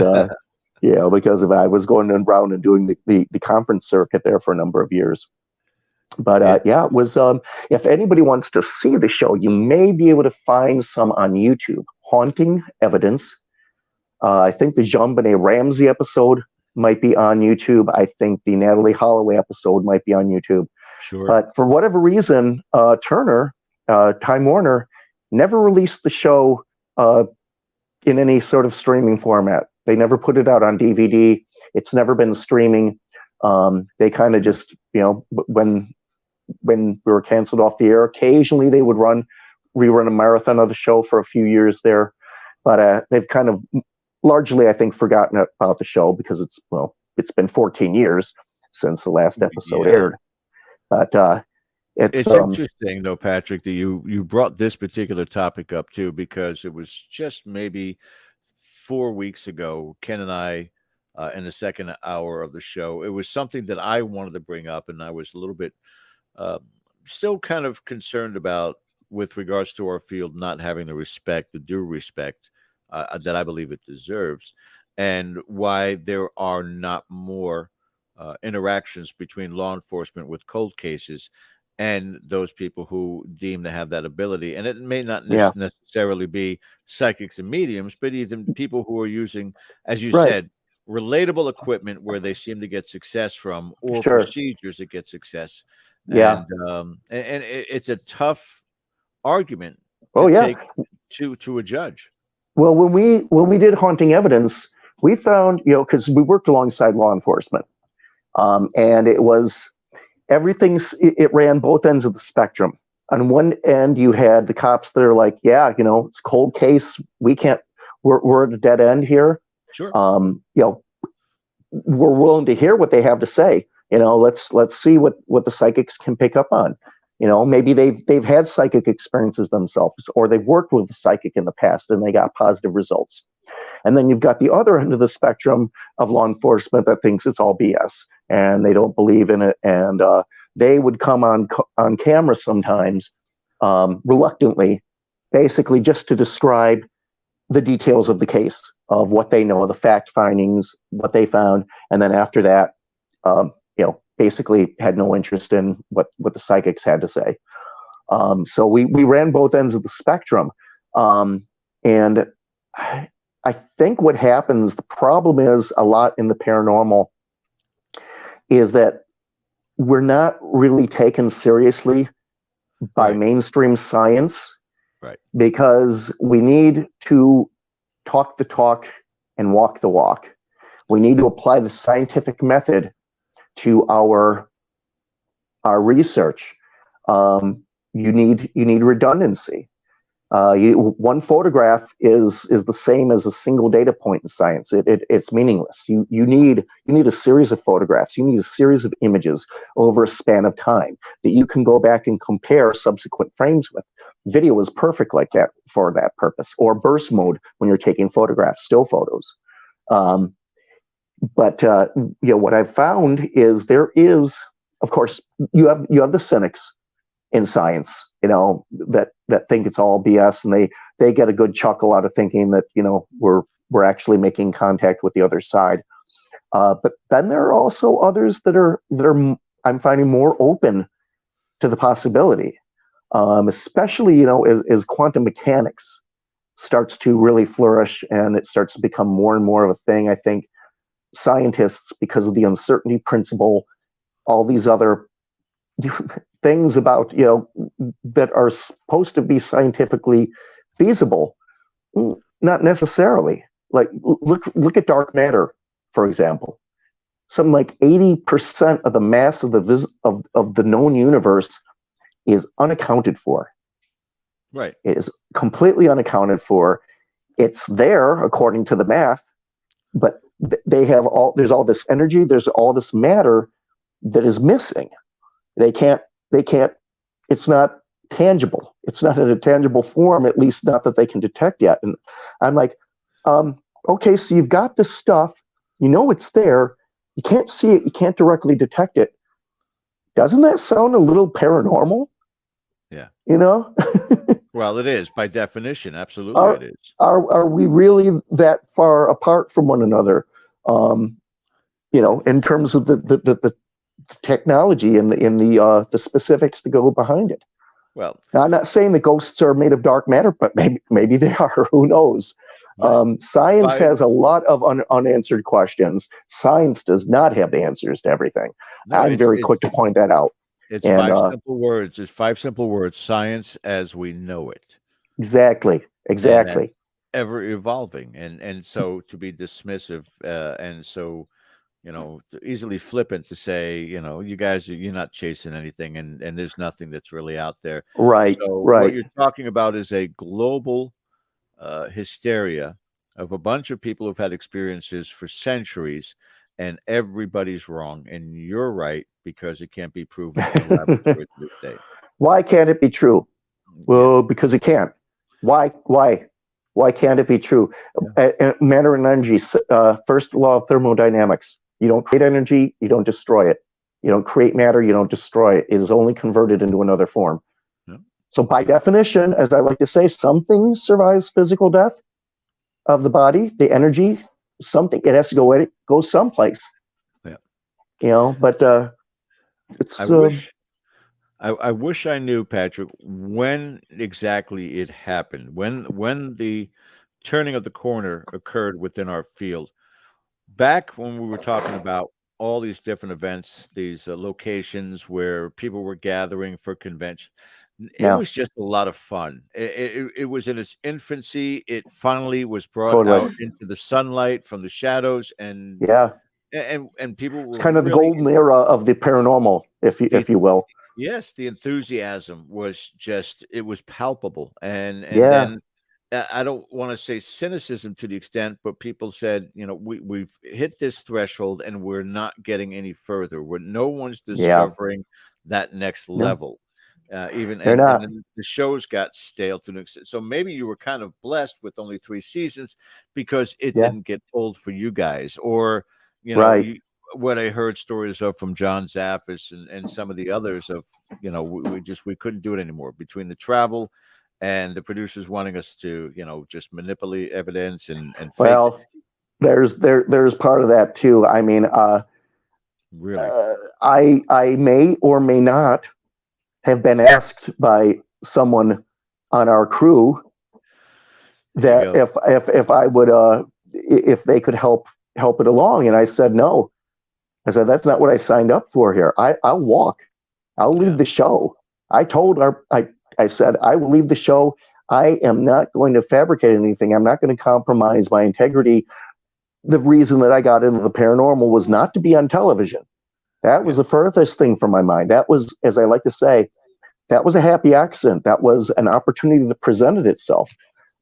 because I was going around and doing the conference circuit there for a number of years. But it was. If anybody wants to see the show, you may be able to find some on YouTube. Haunting Evidence. I think the JonBenet Ramsey episode might be on YouTube. I think the Natalie Holloway episode might be on YouTube. Sure. But for whatever reason, Turner, Time Warner, never released the show in any sort of streaming format. They never put it out on DVD. It's never been streaming. They kind of just, when we were canceled off the air, occasionally they would rerun a marathon of the show for a few years there. But they've kind of largely, I think, forgotten about the show because it's been 14 years since the last episode aired. But it's interesting, though, Patrick, that you brought this particular topic up, too, because it was just maybe 4 weeks ago, Ken and I, in the second hour of the show, it was something that I wanted to bring up, and I was a little bit still kind of concerned about with regards to our field not having the due respect that I believe it deserves, and why there are not more interactions between law enforcement with cold cases and those people who deem to have that ability. And it may not necessarily be psychics and mediums, but even people who are using, as you said, relatable equipment where they seem to get success from, or procedures that get success. And it's a tough argument to take to a judge. Well, when we did Haunting Evidence, we found, because we worked alongside law enforcement, and it was it ran both ends of the spectrum. On one end, you had the cops that are like, it's a cold case. We're at a dead end here. Sure. We're willing to hear what they have to say. Let's see what the psychics can pick up on. Maybe they've had psychic experiences themselves, or they've worked with a psychic in the past and they got positive results. And then you've got the other end of the spectrum of law enforcement that thinks it's all BS and they don't believe in it. And they would come on camera sometimes, reluctantly, basically just to describe the details of the case, of what they know, the fact findings, what they found. And then after that, basically had no interest in what the psychics had to say. So we ran both ends of the spectrum. And I think what happens, the problem is a lot in the paranormal is that we're not really taken seriously by mainstream science, because we need to talk the talk and walk the walk. We need to apply the scientific method to our research. You need redundancy. One photograph is the same as a single data point in science. It's meaningless. You need a series of photographs. You need a series of images over a span of time that you can go back and compare subsequent frames with. Video is perfect like that for that purpose, or burst mode when you're taking photographs, still photos. But what I've found is there is, of course, you have the cynics in science, that think it's all BS, and they get a good chuckle out of thinking that we're actually making contact with the other side. But then there are also others that are I'm finding more open to the possibility, especially as quantum mechanics starts to really flourish and it starts to become more and more of a thing. I think scientists, because of the uncertainty principle, all these other things about that are supposed to be scientifically feasible, not necessarily. Like look at dark matter, for example. Something like 80% of the mass of the known universe is unaccounted for. Right. It is completely unaccounted for. It's there according to the math, but there's all this energy, there's all this matter that is missing. They can't, it's not tangible. It's not in a tangible form, at least not that they can detect yet. And I'm like, okay, so you've got this stuff, it's there, you can't see it, you can't directly detect it. Doesn't that sound a little paranormal? Yeah. Well, it is by definition. Absolutely, Are it is. are we really that far apart from one another? Um, in terms of the technology and the specifics that go behind it. Well, Now, I'm not saying the ghosts are made of dark matter, but maybe they are. Who knows? right. Science Five. has a lot of unanswered questions. Science does not have the answers to everything. No, I'm very quick to point that out. it's And five simple words. It's five simple words. Science as we know it, exactly, and that's exactly. ever evolving. And so to be dismissive, and so easily flippant to say, you guys, you're not chasing anything, and there's nothing that's really out there. Right, So what right. you're talking about is a global hysteria of a bunch of people who've had experiences for centuries, and everybody's wrong, and you're right because it can't be proven in a laboratory to this day. Why can't it be true? Yeah, Well, because it can't. Why? Why can't it be true? yeah, Matter and energy. First law of thermodynamics. You don't create energy, you don't destroy it. You don't create matter, you don't destroy it. It is only converted into another form. yeah. So, by See, definition, as I like to say, something survives physical death of the body, the energy, something, it has to go someplace. yeah. But I it's, wish I wish I knew, Patrick, when exactly it happened, when the turning of the corner occurred within our field. Back when we were talking about all these different events, these locations where people were gathering for convention, it yeah, was just a lot of fun. It was in its infancy. It finally was brought totally. out into the sunlight from the shadows, and Yeah. people It's were kind of the really golden era of the paranormal, the if you will. yes, the enthusiasm was just it was palpable. And Yeah, then I don't want to say cynicism to the extent, but people said, we've hit this threshold and we're not getting any further. Where no one's yeah. discovering that next No, level. Even they're and not. then the shows got stale to an extent. So maybe you were kind of blessed with only 3 seasons because it Yeah, didn't get old for you guys, or right. you what I heard stories of from John Zaffis and some of the others of, we couldn't do it anymore between the travel and the producers wanting us to, just manipulate evidence and fake. Well, there's part of that too. I mean, Really, I may or may not have been asked by someone on our crew there you that go. if I would if they could help it along, and I said no. I said that's not what I signed up for here. I'll walk. I'll leave Yeah, the show. I told I said I will leave the show. I am not going to fabricate anything. I'm not going to compromise my integrity. The reason that I got into the paranormal was not to be on television. That was yeah, the furthest thing from my mind. That was, as I like to say, that was a happy accident. That was an opportunity that presented itself.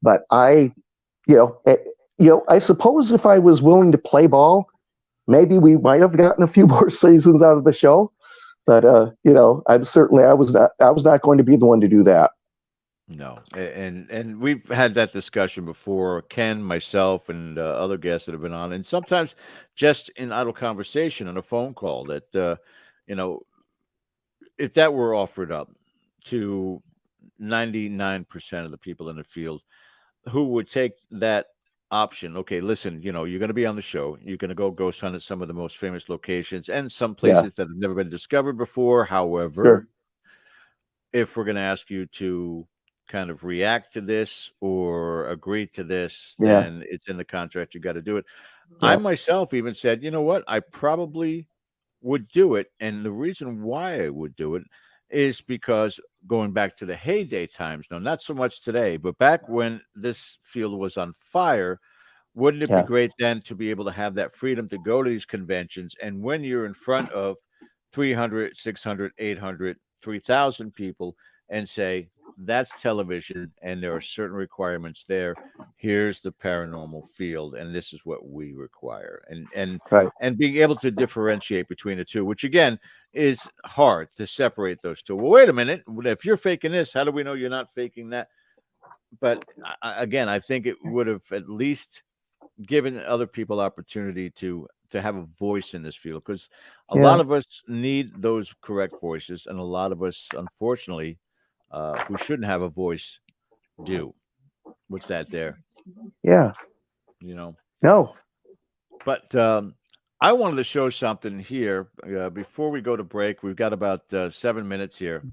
But you know, eh, I suppose if I was willing to play ball, maybe we might have gotten a few more seasons out of the show. But I was not going to be the one to do that. no, and we've had that discussion before. Ken, myself, and other guests that have been on, and sometimes just in idle conversation on a phone call that, you know, if that were offered up to 99% of the people in the field who would take that option. Okay, listen, you're going to be on the show. You're going to go ghost hunt at some of the most famous locations and some Yeah, places that have never been discovered before. However, sure. if we're going to ask you to kind of react to this or agree to this, Yeah, then it's in the contract. You got to do it. I yeah, myself even said, you know what? I probably would do it. And the reason why I would do it is because going back to the heyday times, no, not so much today, but back when this field was on fire, wouldn't it be yeah, great then to be able to have that freedom to go to these conventions? And when you're in front of 300, 600, 800, 3,000 people and say, that's television and there are certain requirements there. Here's the paranormal field, and this is what we require. right. And being able to differentiate between the two, which again is hard to separate those two. Well, wait a minute. If you're faking this, how do we know you're not faking that? But again, I think it would have at least giving other people opportunity to have a voice in this field, because a lot Yeah, of us need those correct voices, and a lot of us, unfortunately, who shouldn't have a voice, do. What's that there? Yeah. You know. No. But I wanted to show something here before we go to break. We've got about 7 minutes here.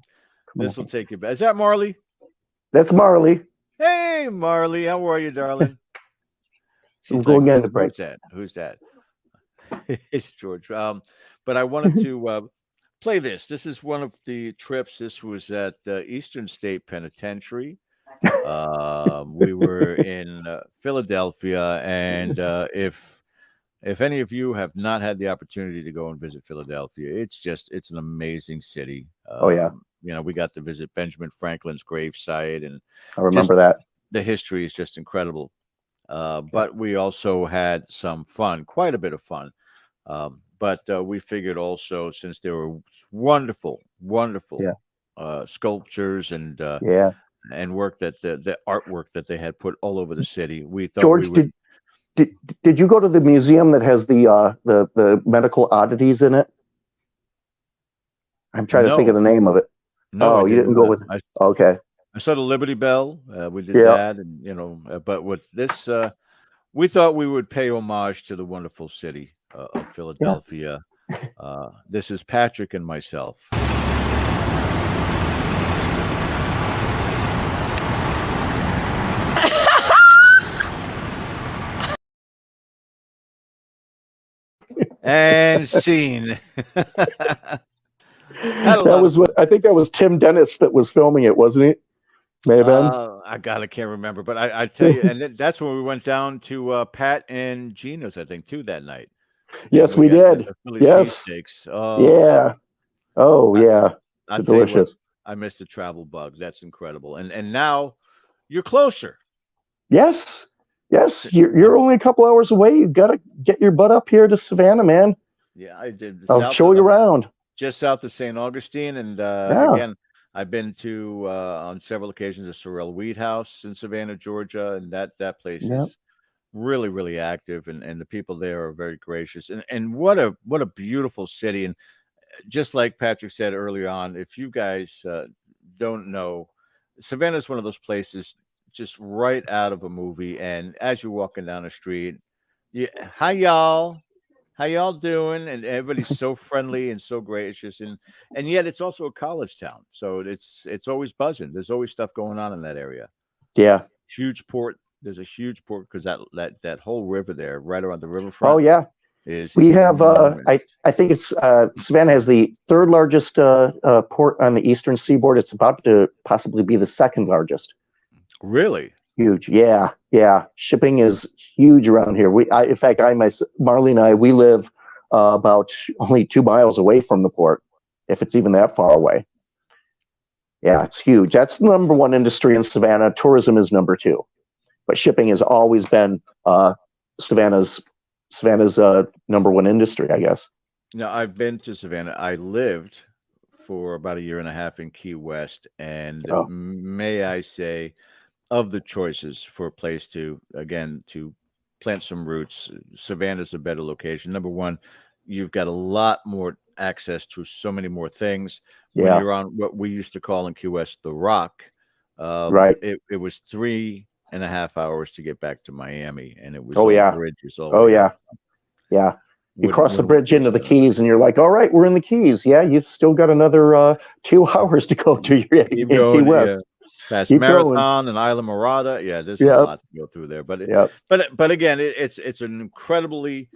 This will take you back. Is that Marley? That's Marley. Hey, Marley, how are you, darling? We'll She's go like, again to break. who's that? Who's that? It's George. But I wanted to play this. This is one of the trips. This was at Eastern State Penitentiary. We were in Philadelphia, and if any of you have not had the opportunity to go and visit Philadelphia, it's an amazing city. Oh, yeah. You know, we got to visit Benjamin Franklin's gravesite, and I remember that. the history is just incredible. But we also had some fun, quite a bit of fun. But we figured also, since there were wonderful sculptures and work that the artwork that they had put all over the city, we thought George, we would. Did you go to the museum that has the medical oddities in it? I'm trying to think of the name of it. No, you didn't go with. Okay. I saw the Liberty Bell. We did that, and but with this, we thought we would pay homage to the wonderful city of Philadelphia. This is Patrick and myself. And scene. That was what I think. That was Tim Dennis that was filming it, wasn't it? May have been. I can't remember, but I tell you, and that's when we went down to Pat and Gino's, I think, too, that night. Yes, we did. Yes. Yeah. Oh, yeah. Delicious. I missed the travel bug. That's incredible. And now you're closer. Yes. Yes. You're only a couple hours away. You've got to get your butt up here to Savannah, man. Yeah, I did. I'll show you around. Just south of St. Augustine. And again, I've been to on several occasions the Sorrel Weed House in Savannah, Georgia, and that place is really, really active, and the people there are very gracious. And what a beautiful city. And just like Patrick said earlier on, if you guys don't know, Savannah is one of those places just right out of a movie. And as you're walking down the street, hi y'all. How y'all doing? And everybody's so friendly and so gracious, and yet it's also a college town, so it's always buzzing. There's always stuff going on in that area. Yeah, huge port. There's a huge port because that whole river there, right around the riverfront. Oh yeah, we have. I think it's Savannah has the third largest port on the eastern seaboard. It's about to possibly be the second largest. Really? Huge. Yeah. Shipping is huge around here. In fact, Marley and I, we live about only 2 miles away from the port, if it's even that far away. Yeah, it's huge. That's the number one industry in Savannah. Tourism is number 2, but shipping has always been Savannah's number one industry, I guess. Now, I've been to Savannah. I lived for about 1.5 years in Key West, and may I say, of the choices for a place to plant some roots, Savannah's a better location. Number one, you've got a lot more access to so many more things. When you're on what we used to call in Key West the Rock, right? It was 3.5 hours to get back to Miami, and it was bridges. Yeah. You cross the bridge into the Keys, and you're like, all right, we're in the Keys. Yeah, you've still got another 2 hours to go to your Key West. Past Marathon and Isla Morada. Yeah, there's a lot to go through there. But again, it's an incredibly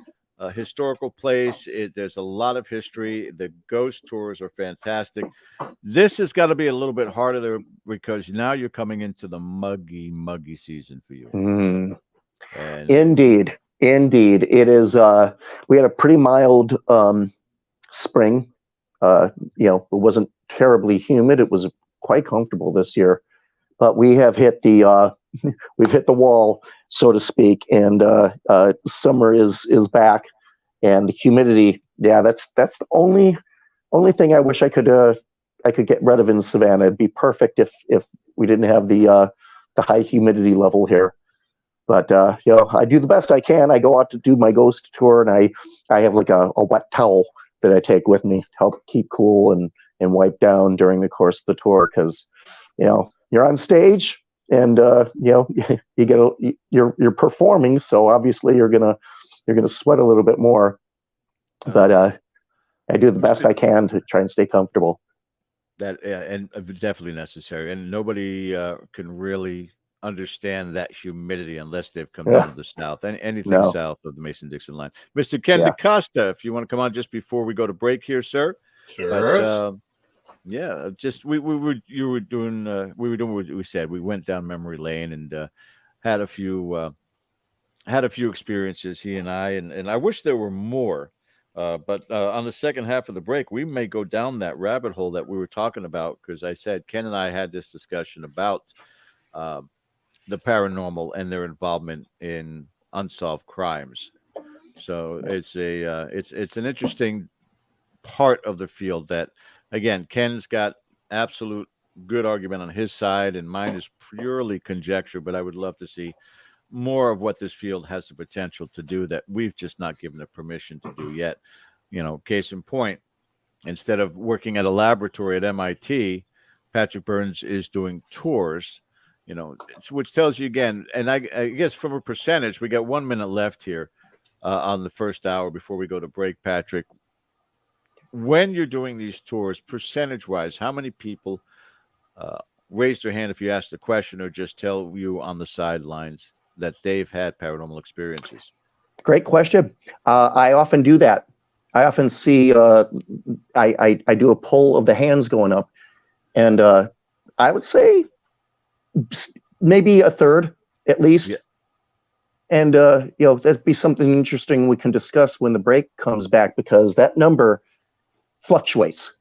historical place. There's a lot of history. The ghost tours are fantastic. This has got to be a little bit harder there because now you're coming into the muggy season for you. Indeed. It is. We had a pretty mild spring. It wasn't terribly humid. It was quite comfortable this year. But we have hit the wall, so to speak, and summer is back, and the humidity. Yeah, that's the only thing I wish I could get rid of in Savannah. It'd be perfect if we didn't have the high humidity level here. But I do the best I can. I go out to do my ghost tour, and I have like a wet towel that I take with me to help keep cool and wipe down during the course of the tour because you're on stage, and you're performing, so obviously you're gonna sweat a little bit more. But I do the best I can to try and stay comfortable. And definitely necessary. And nobody can really understand that humidity unless they've come down to the south. Anything south of the Mason-Dixon line. Mr. Ken DaCosta, if you want to come on just before we go to break here, sir. Sure. But, just we were doing what we said. We went down memory lane and had a few experiences, he and I wish there were more. But on the second half of the break, we may go down that rabbit hole that we were talking about, because I said Ken and I had this discussion about the paranormal and their involvement in unsolved crimes. So it's an interesting part of the field that, again, Ken's got absolute good argument on his side, and mine is purely conjecture. But I would love to see more of what this field has the potential to do that we've just not given it permission to do yet. Case in point, instead of working at a laboratory at MIT, Patrick Burns is doing tours, which tells you again, and I guess from a percentage, we got 1 minute left here on the first hour before we go to break. Patrick, when you're doing these tours, percentage-wise, how many people raise their hand if you ask the question, or just tell you on the sidelines that they've had paranormal experiences? Great question. I often do that. I often see, I do a poll of the hands going up, and I would say maybe a third at least. Yeah. And, that'd be something interesting we can discuss when the break comes back, because that number fluctuates.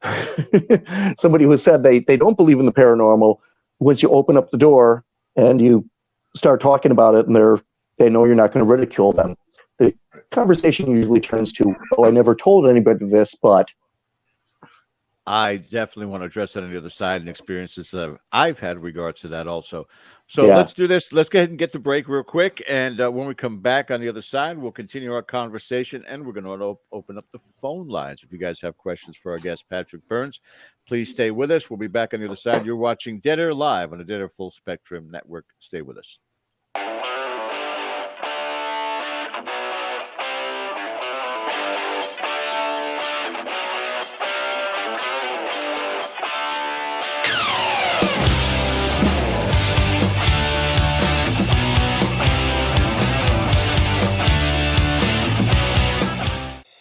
Somebody who said they don't believe in the paranormal, once you open up the door and you start talking about it, and they know you're not going to ridicule them, the conversation usually turns to, I never told anybody this, but. I definitely want to address that on the other side, and experiences that I've had in regards to that also. So let's do this. Let's go ahead and get the break real quick. And when we come back on the other side, we'll continue our conversation, and we're going to open up the phone lines. If you guys have questions for our guest, Patrick Burns, please stay with us. We'll be back on the other side. You're watching Dead Air Live on the Dead Air Full Spectrum Network. Stay with us.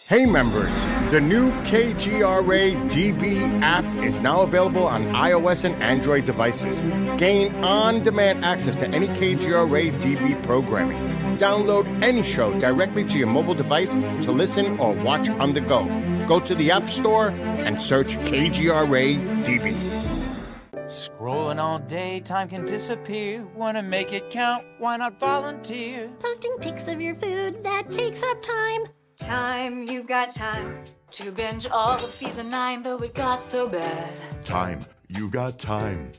Hey members, the new KGRA DB app is now available on iOS and Android devices. Gain on-demand access to any KGRA DB programming. Download any show directly to your mobile device to listen or watch on the go. Go to the App Store and search KGRA DB. Scrolling all day, time can disappear. Wanna make it count? Why not volunteer? Posting pics of your food, that takes up time. Time, you've got time to binge all of season 9, though it got so bad. Time, you got time.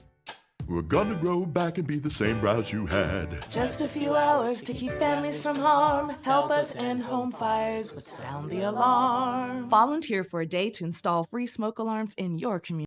We're gonna grow back and be the same browse you had. Just a few hours to keep families from harm. Help us end home fires with Sound the Alarm. Volunteer for a day to install free smoke alarms in your community.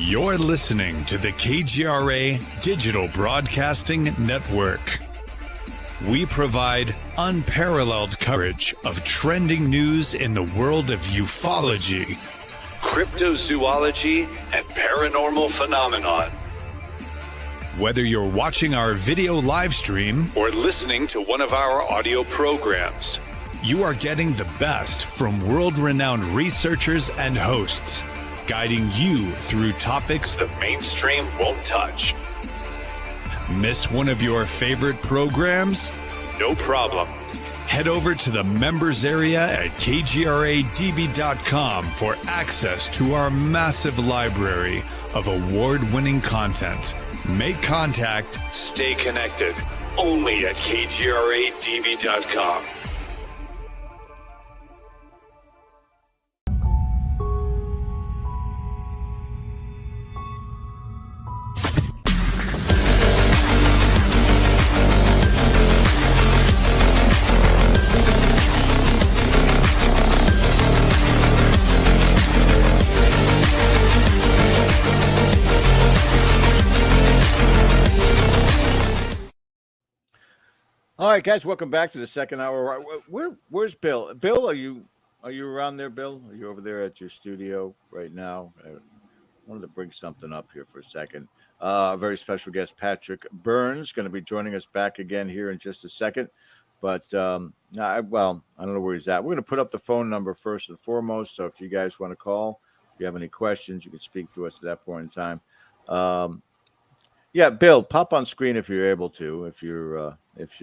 You're listening to the KGRA Digital Broadcasting Network. We provide unparalleled coverage of trending news in the world of ufology, cryptozoology, and paranormal phenomenon. Whether you're watching our video live stream or listening to one of our audio programs, you are getting the best from world-renowned researchers and hosts, guiding you through topics the mainstream won't touch. Miss one of your favorite programs? No problem. Head over to the members area at kgradb.com for access to our massive library of award-winning content. Make contact, stay connected. Only at KGRADB.com. All right, guys, welcome back to the second hour. Where's Bill? Bill, are you around there, Bill? Are you over there at your studio right now? I wanted to bring something up here for a second. A very special guest, Patrick Burns, going to be joining us back again here in just a second. But I don't know where he's at. We're going to put up the phone number first and foremost. So if you guys want to call, if you have any questions, you can speak to us at that point in time. Yeah, Bill, pop on screen if you're able to. If you're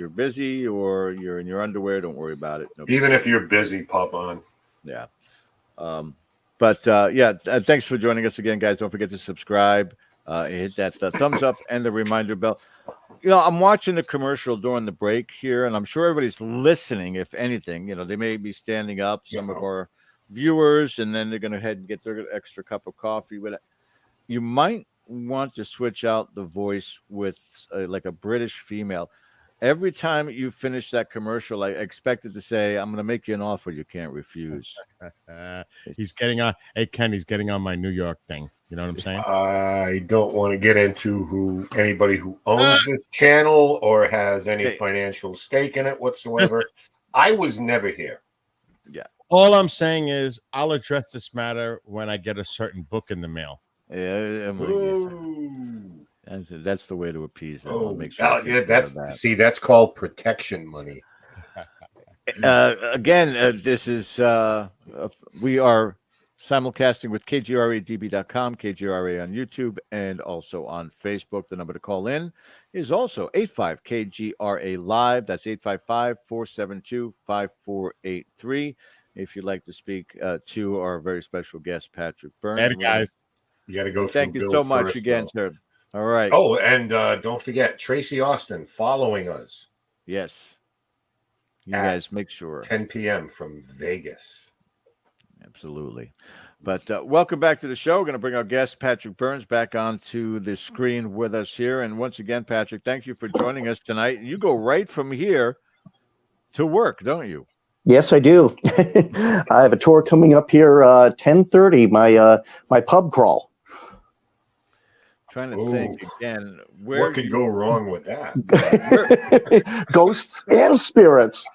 busy or you're in your underwear, don't worry about it. Even if you're busy, pop on. Yeah. Thanks for joining us again, guys. Don't forget to subscribe, hit that thumbs up and the reminder bell. You know, I'm watching the commercial during the break here, and I'm sure everybody's listening. If anything, you know, they may be standing up. Some of our viewers, and then they're going to head and get their extra cup of coffee with it. You might want to switch out the voice with like a British female. Every time you finish that commercial, I expect it to say, "I'm going to make you an offer you can't refuse." He's getting on. Hey, Ken, he's getting on my New York thing. You know what I'm saying? I don't want to get into anybody who owns this channel or has any financial stake in it whatsoever. I was never here. Yeah. All I'm saying is I'll address this matter when I get a certain book in the mail. Yeah, that's the way to appease them. Oh, make sure that's called protection money. This is we are simulcasting with KGRADB.com, KGRA on YouTube, and also on Facebook. The number to call in is also 85 KGRA Live. That's 855-472-5483. If you'd like to speak to our very special guest, Patrick Burns. Hey, guys. You got to go Thank through you Bill so much first, again, though. sir. All right. Oh, and don't forget Tracy Austin following us. Yes. You guys make sure. 10 p.m. from Vegas. Absolutely. But welcome back to the show. We're going to bring our guest, Patrick Burns, back onto the screen with us here. And once again, Patrick, thank you for joining us tonight. You go right from here to work, don't you? Yes, I do. I have a tour coming up here 10:30, my pub crawl. Trying to think again. What could go wrong with that? Ghosts and spirits.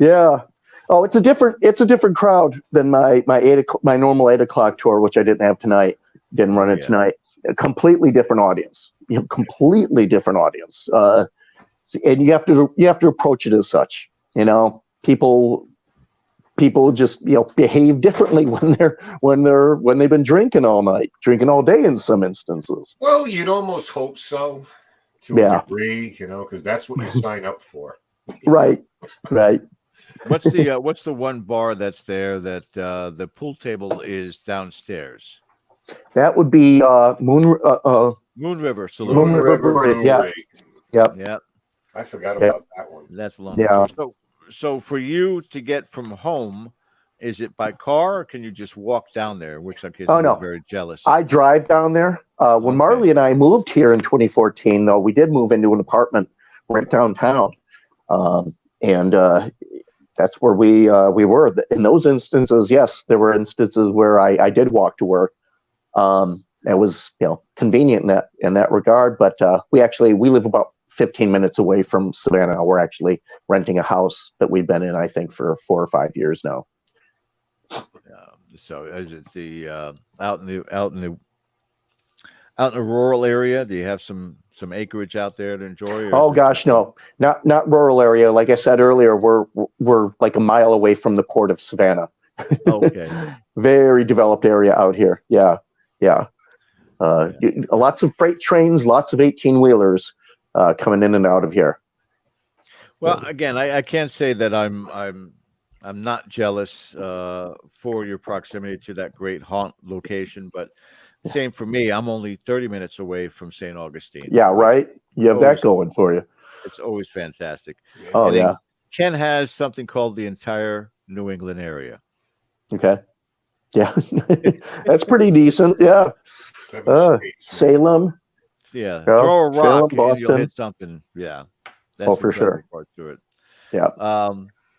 Yeah. Oh, it's a different crowd than my normal 8:00 tour, which I didn't have tonight. Didn't run it tonight. A completely different audience. Completely different audience. And you have to approach it as such. You know, people just behave differently when they've been drinking all night, drinking all day in some instances. Well, you'd almost hope so, to a degree, because that's what you sign up for. Right. What's the one bar that's there that the pool table is downstairs? That would be Moon River Saloon. Moon River, yeah. Yep. I forgot about that one. That's long. Yeah. So for you to get from home, is it by car or can you just walk down there? In which case I'm very jealous. I drive down there. When Marley and I moved here in 2014, though, we did move into an apartment right downtown. And that's where we were. In those instances, yes, there were instances where I did walk to work. It was convenient in that regard. But we live about 15 minutes away from Savannah. We're actually renting a house that we've been in, I think, for 4 or 5 years now. So is it the out in the rural area? Do you have some acreage out there to enjoy? Oh gosh, no, not rural area. Like I said earlier, we're like a mile away from the port of Savannah. Okay. Very developed area out here. Yeah. Lots of freight trains, lots of 18-wheelers coming in and out of here. Well, again, I can't say that I'm not jealous for your proximity to that great haunt location, but Same for me. I'm only 30 minutes away from St. Augustine. Yeah, right. You have that going for you. It's always fantastic. Oh, and then yeah. Ken has something called the entire New England area. Okay. Yeah. That's pretty decent. Yeah. Salem. Yeah. Yeah, Throw a rock Salem, and you'll Boston. hit something. Yeah. That's Oh, for the clever sure. part to it. Yeah.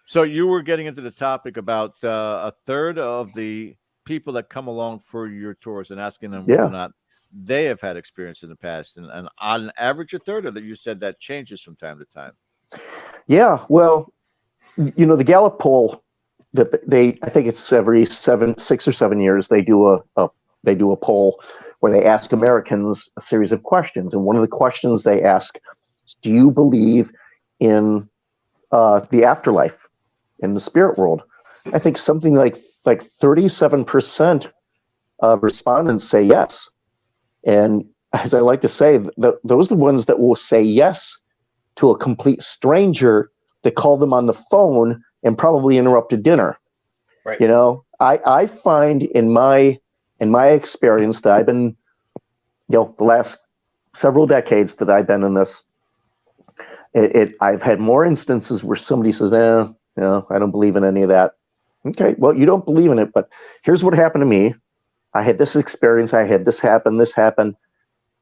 So you were getting into the topic about a third of the people that come along for your tours and asking them whether or not they have had experience in the past, and on average, a third of that. You said that changes from time to time. Yeah. Well, the Gallup poll that I think it's every 6 or 7 years, they do a poll where they ask Americans a series of questions. And one of the questions they ask is, do you believe in the afterlife, in the spirit world? I think something like 37% of respondents say yes. And as I like to say, those are the ones that will say yes to a complete stranger that called them on the phone and probably interrupted dinner. Right. I find in my experience that I've been, the last several decades that I've been in this, I've had more instances where somebody says, I don't believe in any of that. Okay, well, you don't believe in it, but here's what happened to me. I had this experience. I had this happen,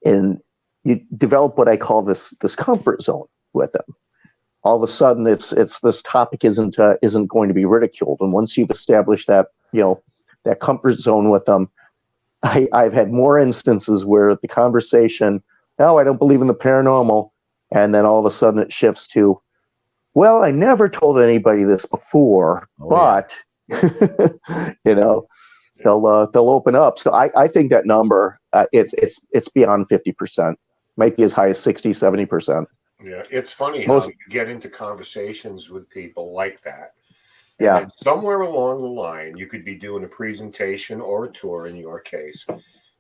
and you develop what I call this comfort zone with them. All of a sudden, it's this topic isn't going to be ridiculed, and once you've established that that comfort zone with them, I've had more instances where the conversation, no, I don't believe in the paranormal, and then all of a sudden it shifts to, well, I never told anybody this before, but they'll open up. So I think that number it's beyond 50%, might be as high as 60-70%. Yeah, it's funny how you get into conversations with people like that. And Yeah. then somewhere along the line, you could be doing a presentation or a tour in your case,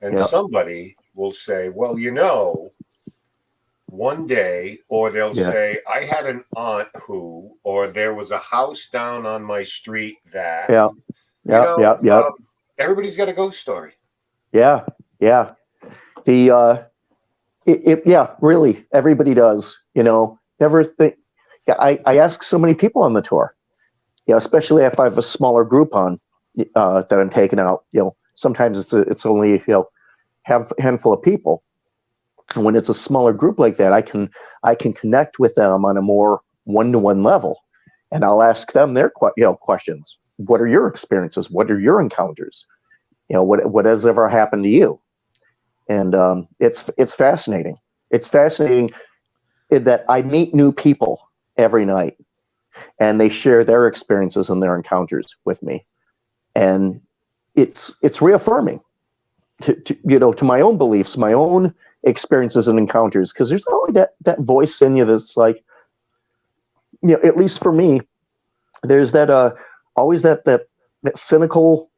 and somebody will say, well, one day, or they'll say, I had an aunt who, or there was a house down on my street that, everybody's got a ghost story. Yeah. Yeah. Really, everybody does, never think. Yeah. I ask so many people on the tour, especially if I have a smaller group on, that I'm taking out, sometimes it's only, have a handful of people. And when it's a smaller group like that, I can connect with them on a more one-to-one level, and I'll ask them their questions. What are your experiences? What are your encounters? What has ever happened to you? And it's fascinating. It's fascinating that I meet new people every night, and they share their experiences and their encounters with me, and it's reaffirming to my own beliefs, my own experiences and encounters, because there's always that voice in you that's like, at least for me, there's that always that cynical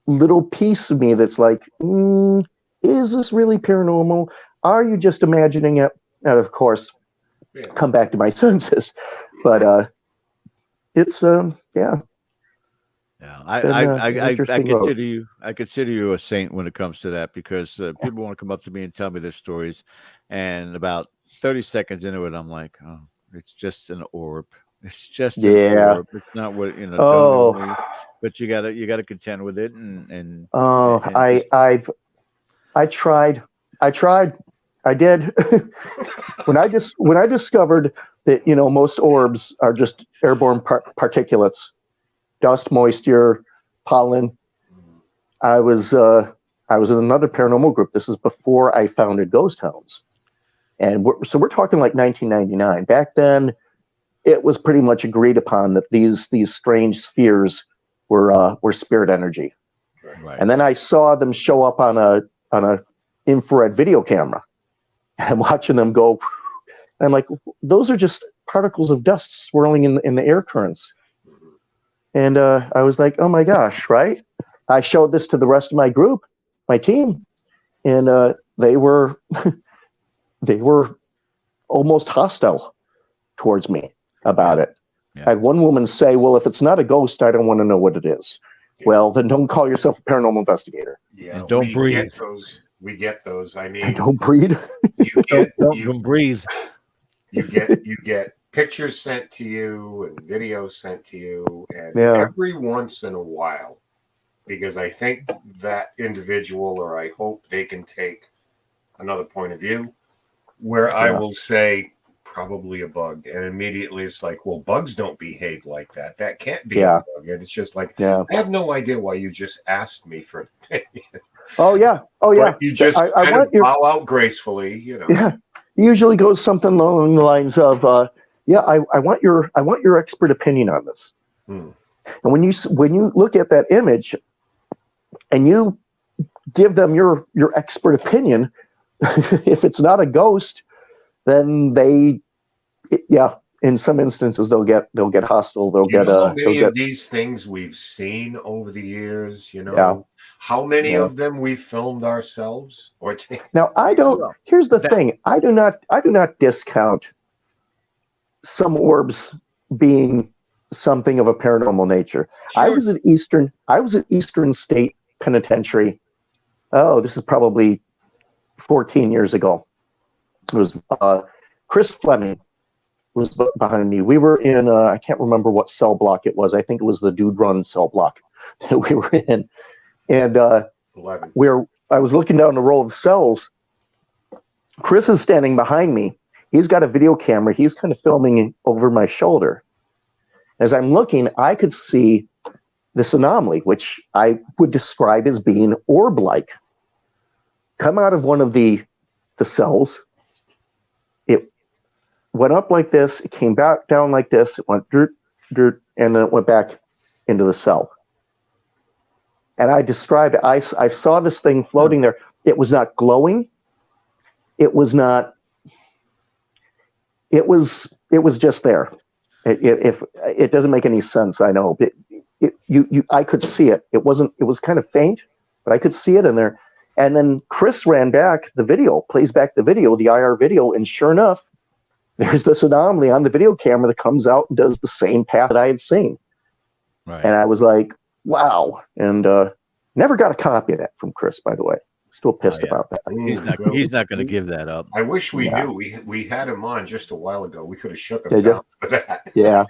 little piece of me that's like, is this really paranormal? Are you just imagining it? And of course, come back to my senses, but it's Yeah, I consider you a saint when it comes to that, because people want to come up to me and tell me their stories, and about 30 seconds into it, I'm like, oh, it's just an orb. It's just an orb. It's not what don't know me, but you gotta contend with it, and I tried. I did. when I discovered that most orbs are just airborne particulates, dust, moisture, pollen. I was in another paranormal group. This is before I founded Ghost Hounds, and we're talking like 1999. Back then, it was pretty much agreed upon that these strange spheres were spirit energy. Right. And then I saw them show up on a infrared video camera, and I'm watching them go, and I'm like, those are just particles of dust swirling in the air currents. And I was like, oh my gosh, right? I showed this to the rest of my group, my team, and they were almost hostile towards me about it. Yeah. I had one woman say, well, if it's not a ghost, I don't want to know what it is. Yeah. Well, then don't call yourself a paranormal investigator. Yeah, and don't breathe. We get those. I I mean, don't breed. Don't breathe. you get pictures sent to you and videos sent to you, and Yeah. every once in a while, because I think that individual, or I hope they can take another point of view, where I will say probably a bug, and immediately it's like, well, bugs don't behave like that. That can't be a bug. And it's just like, I have no idea why you just asked me for an opinion. Oh yeah. But you just kind of bow out gracefully, you know. Yeah. It usually goes something along the lines of, I want your expert opinion on this. And when you look at that image, and you give them your expert opinion, if it's not a ghost, then in some instances they'll get hostile. They'll get how many of these things we've seen over the years, you know, how many of them we filmed ourselves or Now here's the thing. I do not discount some orbs being something of a paranormal nature. Sure. I was at Eastern State Penitentiary. Oh, this is probably 14 years ago. It was Chris Fleming was behind me. We were in I can't remember what cell block it was. I think it was the Dude Run cell block that we were in. And where I was looking down the row of cells, Chris is standing behind me. He's got a video camera. He's kind of filming over my shoulder. As I'm looking, I could see this anomaly, which I would describe as being orb-like, come out of one of the cells. It went up like this. It came back down like this. It went dirt, and then it went back into the cell. And I described it. I saw this thing floating there. It was not glowing. It was not. It was just there. It doesn't make any sense, I know. I could see it. It was kind of faint, but I could see it in there. And then Chris ran back the video, plays back the video, the IR video, and sure enough, there's this anomaly on the video camera that comes out and does the same path that I had seen. Right. And I was like, wow. And never got a copy of that from Chris, by the way. Still pissed about that. He's not going to give that up. I wish we knew. We had him on just a while ago. We could have shook him down for that. Yeah.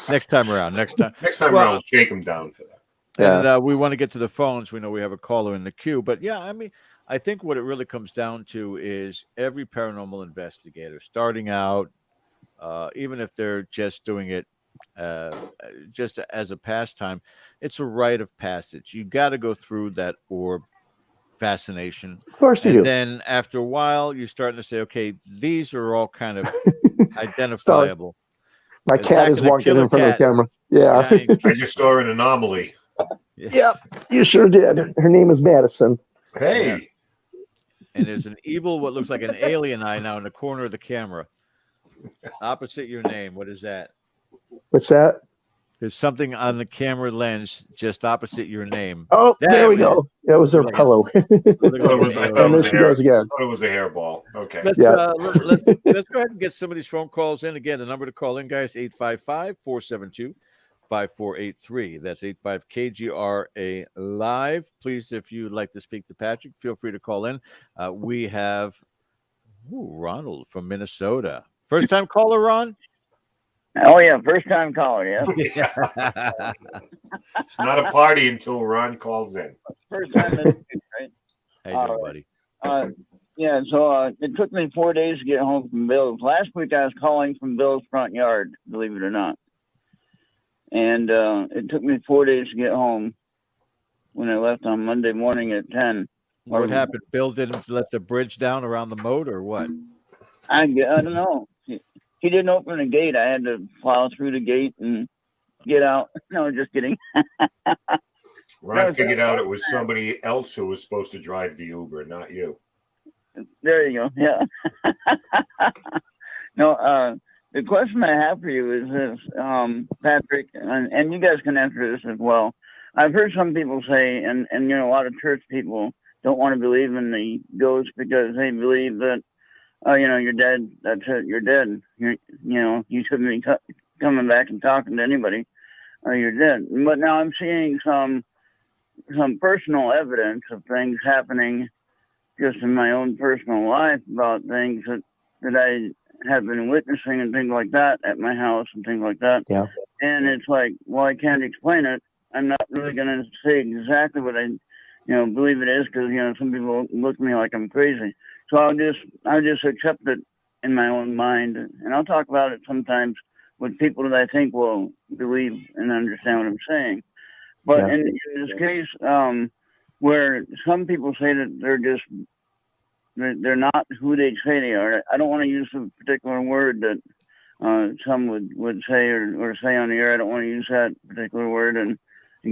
Next time around. Next time around, shake him down for that. And we want to get to the phones. We know we have a caller in the queue. But yeah, I mean, I think what it really comes down to is every paranormal investigator starting out, even if they're just doing it just as a pastime, it's a rite of passage. You got to go through that orb fascination. Of course you do. Then after a while, you're starting to say, okay, these are all kind of identifiable. My cat is walking in front of the camera. Yeah. I just saw an anomaly. Yep, you sure did. Her name is Madison. Hey. Yeah. And there's an evil, what looks like an alien eye now in the corner of the camera. Opposite your name. What is that? What's that? There's something on the camera lens just opposite your name. Oh, there we go. That was her pillow. And there she goes again. I thought it was a hairball. Okay. Let's go ahead and get some of these phone calls in. Again, the number to call in, guys, 855-472-5483. That's 85-KGRA live. Please, if you'd like to speak to Patrick, feel free to call in. We have Ronald from Minnesota. First time caller, Ron? Oh, yeah. First time caller, yeah. It's not a party until Ron calls in. First time this week, right? How you doing, buddy? Yeah, so it took me 4 days to get home from Bill's. Last week I was calling from Bill's front yard, believe it or not. And it took me 4 days to get home when I left on Monday morning at 10. What happened? Bill didn't let the bridge down around the moat or what? I don't know. He didn't open the gate. I had to plow through the gate and get out. No, just kidding. Ron figured out it was somebody else who was supposed to drive the Uber, not you. There you go. Yeah. No, the question I have for you is this, Patrick, and you guys can answer this as well. I've heard some people say, and you know, a lot of church people don't want to believe in the ghosts because they believe that, you know, you're dead. That's it. You're dead. You know, you shouldn't be coming back and talking to anybody, or you're dead. But now I'm seeing some personal evidence of things happening just in my own personal life about things that I have been witnessing and things like that at my house and things like that. Yeah. And it's like, well, I can't explain it. I'm not really going to say exactly what I, believe it is, because some people look at me like I'm crazy. So I'll just accept it in my own mind, and I'll talk about it sometimes with people that I think will believe and understand what I'm saying. But in this case, where some people say that they're not who they say they are. I don't want to use a particular word that some would say or say on the air. I don't want to use that particular word and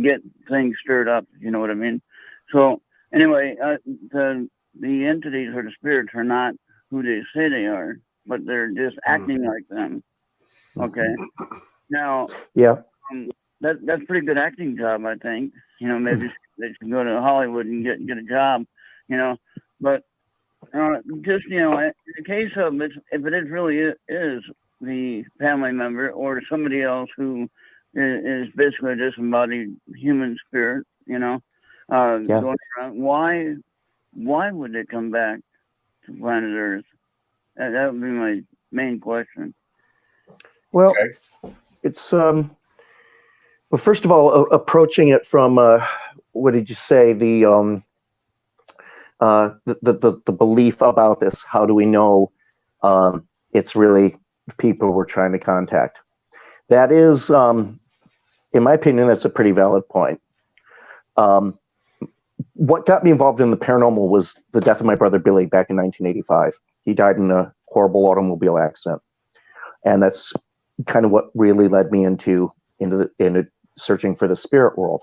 get things stirred up. You know what I mean? So anyway, the entities or the spirits are not who they say they are, but they're just acting like them. Okay. Now, that's a pretty good acting job, I think. Maybe they should go to Hollywood and get a job. But just in the case of if it really is the family member or somebody else who is basically a disembodied human spirit, going around, why would they come back to planet Earth? That would be my main question. Well, it's well, first of all, approaching it from what did you say, the belief about this. How do we know it's really people we're trying to contact? That is, in my opinion, that's a pretty valid point. What got me involved in the paranormal was the death of my brother Billy back in 1985. He died in a horrible automobile accident, and that's kind of what really led me into searching for the spirit world.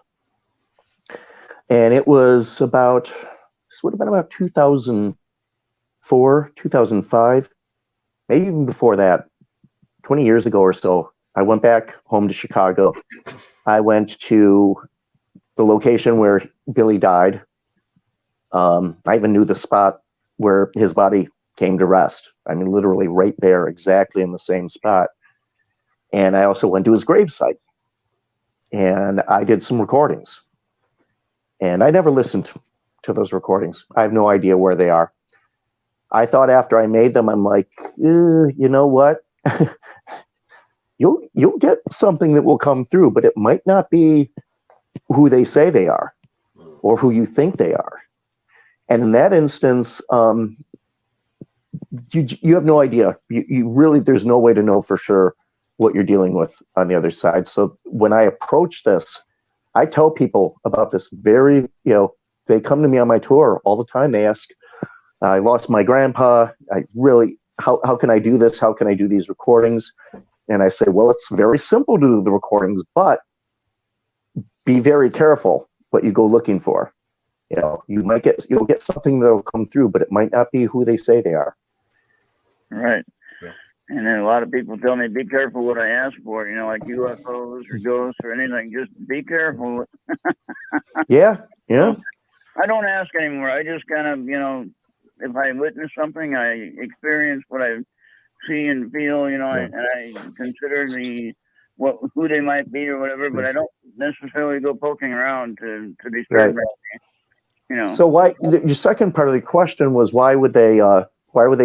And it was about, this would have been about 2004, 2005, maybe even before that, 20 years ago or so. I went back home to Chicago. I went to the location where Billy died. I even knew the spot where his body came to rest. I mean, literally right there, exactly in the same spot. And I also went to his gravesite. And I did some recordings. And I never listened to those recordings. I have no idea where they are. I thought after I made them, I'm like, you know what? You'll get something that will come through, but it might not be who they say they are or who you think they are. And in that instance, you have no idea. You really, there's no way to know for sure what you're dealing with on the other side. So when I approach this, I tell people about this very, they come to me on my tour all the time. They ask, I lost my grandpa. How can I do this? How can I do these recordings? And I say, well, it's very simple to do the recordings, but be very careful what you go looking for. You'll get something that'll come through, but it might not be who they say they are. Right. Yeah. And then a lot of people tell me, be careful what I ask for, like UFOs or ghosts or anything. Just be careful. Yeah. I don't ask anymore. I just kind of, if I witness something, I experience what I see and feel, and I consider who they might be or whatever, but I don't necessarily go poking around to disturb me. So why? Your second part of the question was why would they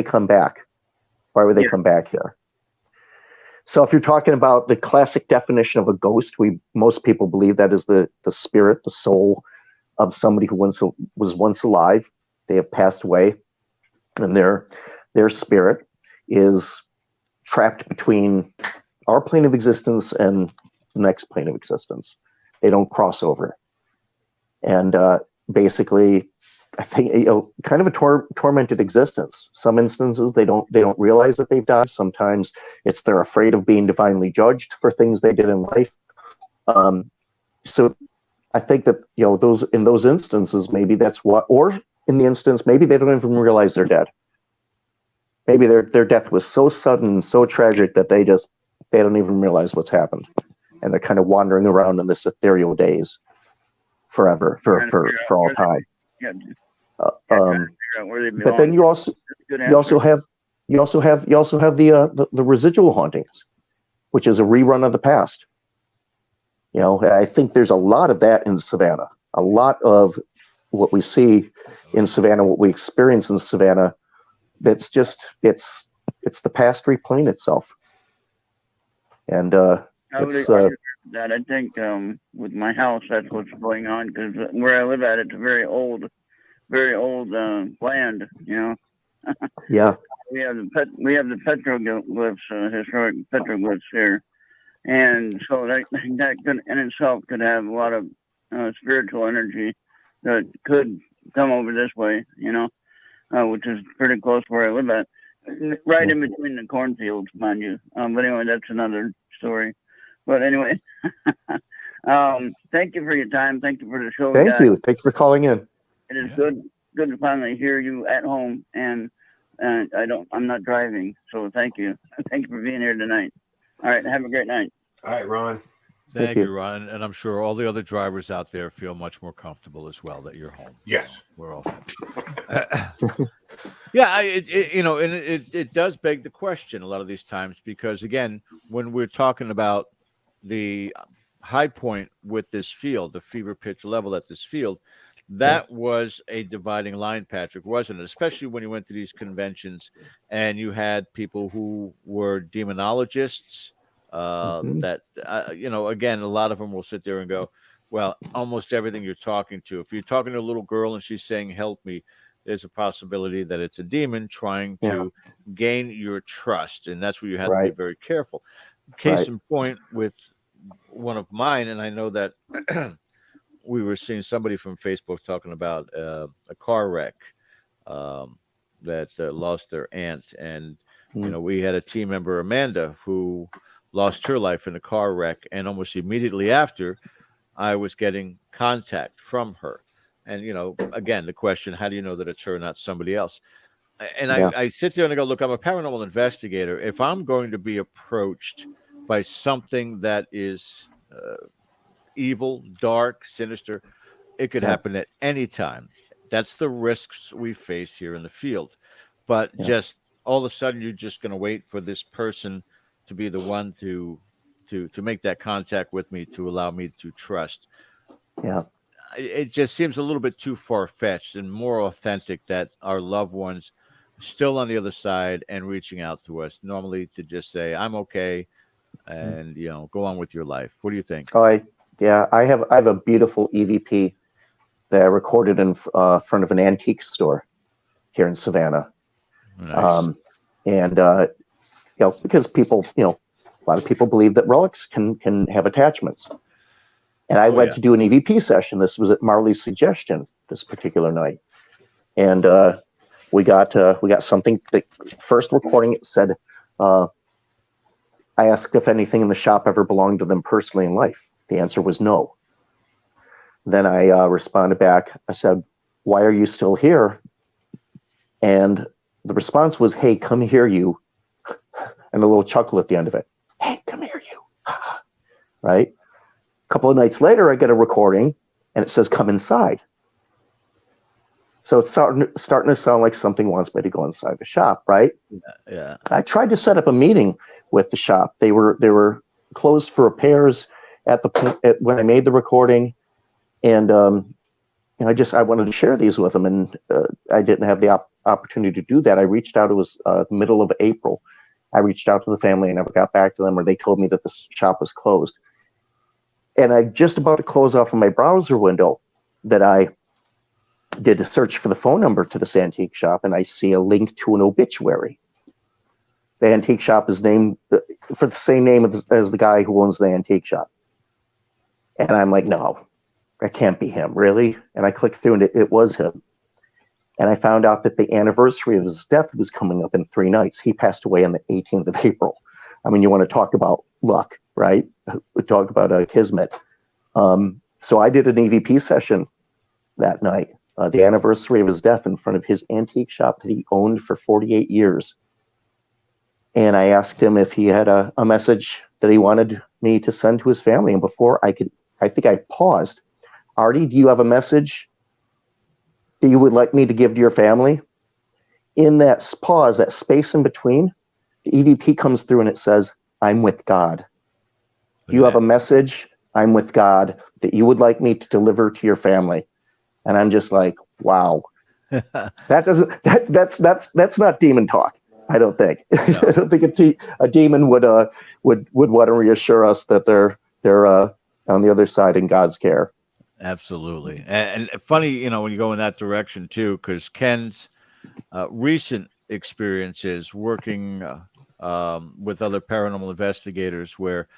come back? Why would they come back here? So if you're talking about the classic definition of a ghost, most people believe that is the spirit, the soul of somebody who was once alive. They have passed away, and their spirit is trapped between our plane of existence and the next plane of existence. They don't cross over. And basically, I think kind of a tormented existence. Some instances they don't realize that they've died. Sometimes it's they're afraid of being divinely judged for things they did in life. So I think that in those instances, maybe that's what, or in the instance, maybe they don't even realize they're dead. Maybe their death was so sudden and so tragic that they don't even realize what's happened, and they're kind of wandering around in this ethereal daze forever for all time. But then you also have the residual hauntings, which is a rerun of the past. I think there's a lot of that in Savannah. A lot of what we see in Savannah, what we experience in Savannah, it's the past replaying itself. And I would agree with that. I think with my house, that's what's going on, because where I live at, it's a very old land. You know. Yeah. We have the petroglyphs, historic petroglyphs here, and so that could, in itself, could have a lot of spiritual energy that could come over this way. You know, which is pretty close where I live at, right in between the cornfields, mind you. But anyway, that's another story. But anyway, thank you for your time. Thank you for the show. Thank you. Thank you for calling in. It is good to finally hear you at home, and I'm not driving, so thank you. Thank you for being here tonight. All right, have a great night. All right, Ron. Thank you, Ron. And I'm sure all the other drivers out there feel much more comfortable as well that you're home. Yes. We're all happy. Yeah, it does beg the question a lot of these times, because, again, when we're talking about the high point with this field, the fever pitch level at this field, that was a dividing line, Patrick, wasn't it? Especially when you went to these conventions and you had people who were demonologists. That again, a lot of them will sit there and go, well, almost everything you're talking to, if you're talking to a little girl and she's saying, help me, there's a possibility that it's a demon trying to gain your trust. And that's where you have to be very careful. Case in point with one of mine, and I know that we were seeing somebody from Facebook talking about a car wreck that lost their aunt. And, we had a team member, Amanda, who lost her life in a car wreck. And almost immediately after, I was getting contact from her. And, again, the question, how do you know that it's her, not somebody else? And I sit there and I go, look, I'm a paranormal investigator. If I'm going to be approached by something that is evil, dark, sinister, it could happen at any time. That's the risks we face here in the field. But just all of a sudden, you're just going to wait for this person to be the one to make that contact with me, to allow me to trust. Yeah. It just seems a little bit too far-fetched and more authentic that our loved ones still on the other side and reaching out to us, normally to just say, I'm okay, and, go on with your life. What do you think? I have a beautiful EVP that I recorded in front of an antique store here in Savannah. Nice. Because people, a lot of people believe that relics can have attachments. And I went to do an EVP session. This was at Marley's suggestion this particular night. And we got something. The first recording, it said, I asked if anything in the shop ever belonged to them personally in life. The answer was no. Then I responded back. I said, why are you still here? And the response was, hey, come here, you. And a little chuckle at the end of it. Hey, come here, you. Right? A couple of nights later, I get a recording, and it says, come inside. So it's starting to sound like something wants me to go inside the shop, right? Yeah. I tried to set up a meeting with the shop. They were closed for repairs when I made the recording, and I wanted to share these with them, and I didn't have the opportunity to do that. I reached out. It was the middle of April. I reached out to the family. I never got back to them, or they told me that the shop was closed. And I just about to close off of my browser window that I did a search for the phone number to this antique shop, and I see a link to an obituary. The antique shop is named for the same name as the guy who owns the antique shop. And I'm like, no, that can't be him, really? And I clicked through, and it was him. And I found out that the anniversary of his death was coming up in 3 nights. He passed away on the 18th of April. I mean, you want to talk about luck, right? We talk about kismet. So I did an EVP session that night, the anniversary of his death, in front of his antique shop that he owned for 48 years. And I asked him if he had a message that he wanted me to send to his family. And before I think I paused. Artie, do you have a message that you would like me to give to your family? In that pause, that space in between, the EVP comes through and it says, I'm with God. Do you have a message, I'm with God, that you would like me to deliver to your family? And I'm just like, wow, that's not demon talk. I don't think. No. I don't think a demon would want to reassure us that they're on the other side in God's care. Absolutely. And funny, when you go in that direction too, because Ken's recent experiences working with other paranormal investigators, where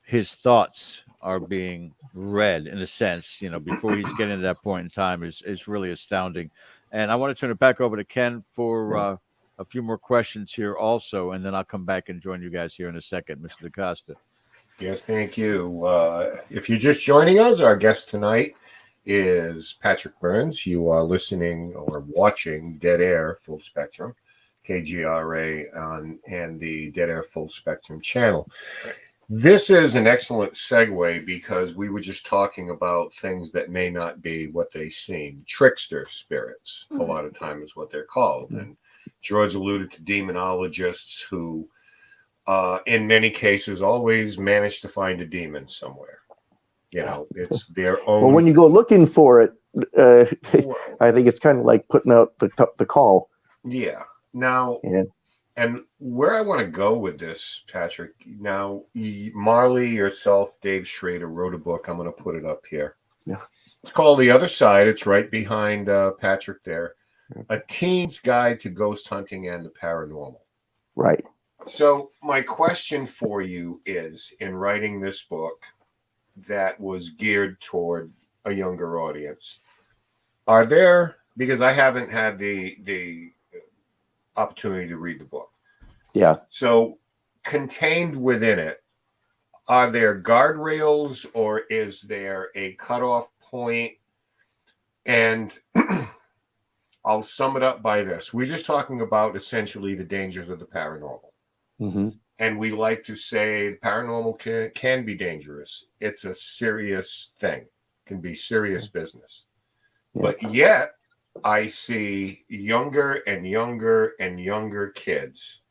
his thoughts are being read in a sense, before he's getting to that point in time is really astounding. And I want to turn it back over to Ken for a few more questions here also, and then I'll come back and join you guys here in a second, Mr. DaCosta. Yes, thank you. If you're just joining us, our guest tonight is Patrick Burns. You are listening or watching Dead Air Full Spectrum, KGRA and the Dead Air Full Spectrum channel. This is an excellent segue because we were just talking about things that may not be what they seem. Trickster spirits, a lot of time is what they're called. And George alluded to demonologists who, in many cases, always manage to find a demon somewhere. It's their own. Well, when you go looking for it, I think it's kind of like putting out the call. Yeah. Now, and where I want to go with this, Patrick, now, Marley, yourself, Dave Schrader wrote a book. I'm going to put it up here. Yeah. It's called The Other Side. It's right behind Patrick there. A Teen's Guide to Ghost Hunting and the Paranormal. Right. So my question for you is, in writing this book that was geared toward a younger audience, are there, because I haven't had the opportunity to read the book. Yeah. So contained within it, are there guardrails or is there a cutoff point? And I'll sum it up by this. We're just talking about essentially the dangers of the paranormal. Mm-hmm. And we like to say paranormal can be dangerous. It's a serious thing, can be serious business. Yeah. But yet I see younger and younger and younger kids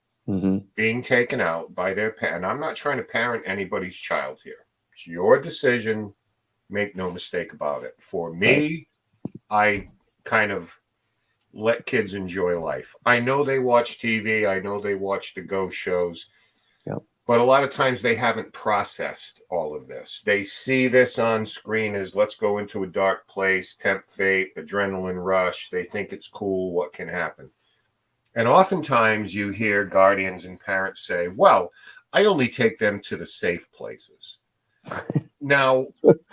being taken out by their parents. And I'm not trying to parent anybody's child here. It's your decision. Make no mistake about it. For me, I kind of let kids enjoy life. I know they watch TV. I know they watch the ghost shows. Yep. But a lot of times they haven't processed all of this. They see this on screen as let's go into a dark place, tempt fate, adrenaline rush. They think it's cool. What can happen? And oftentimes you hear guardians and parents say, well, I only take them to the safe places. Now,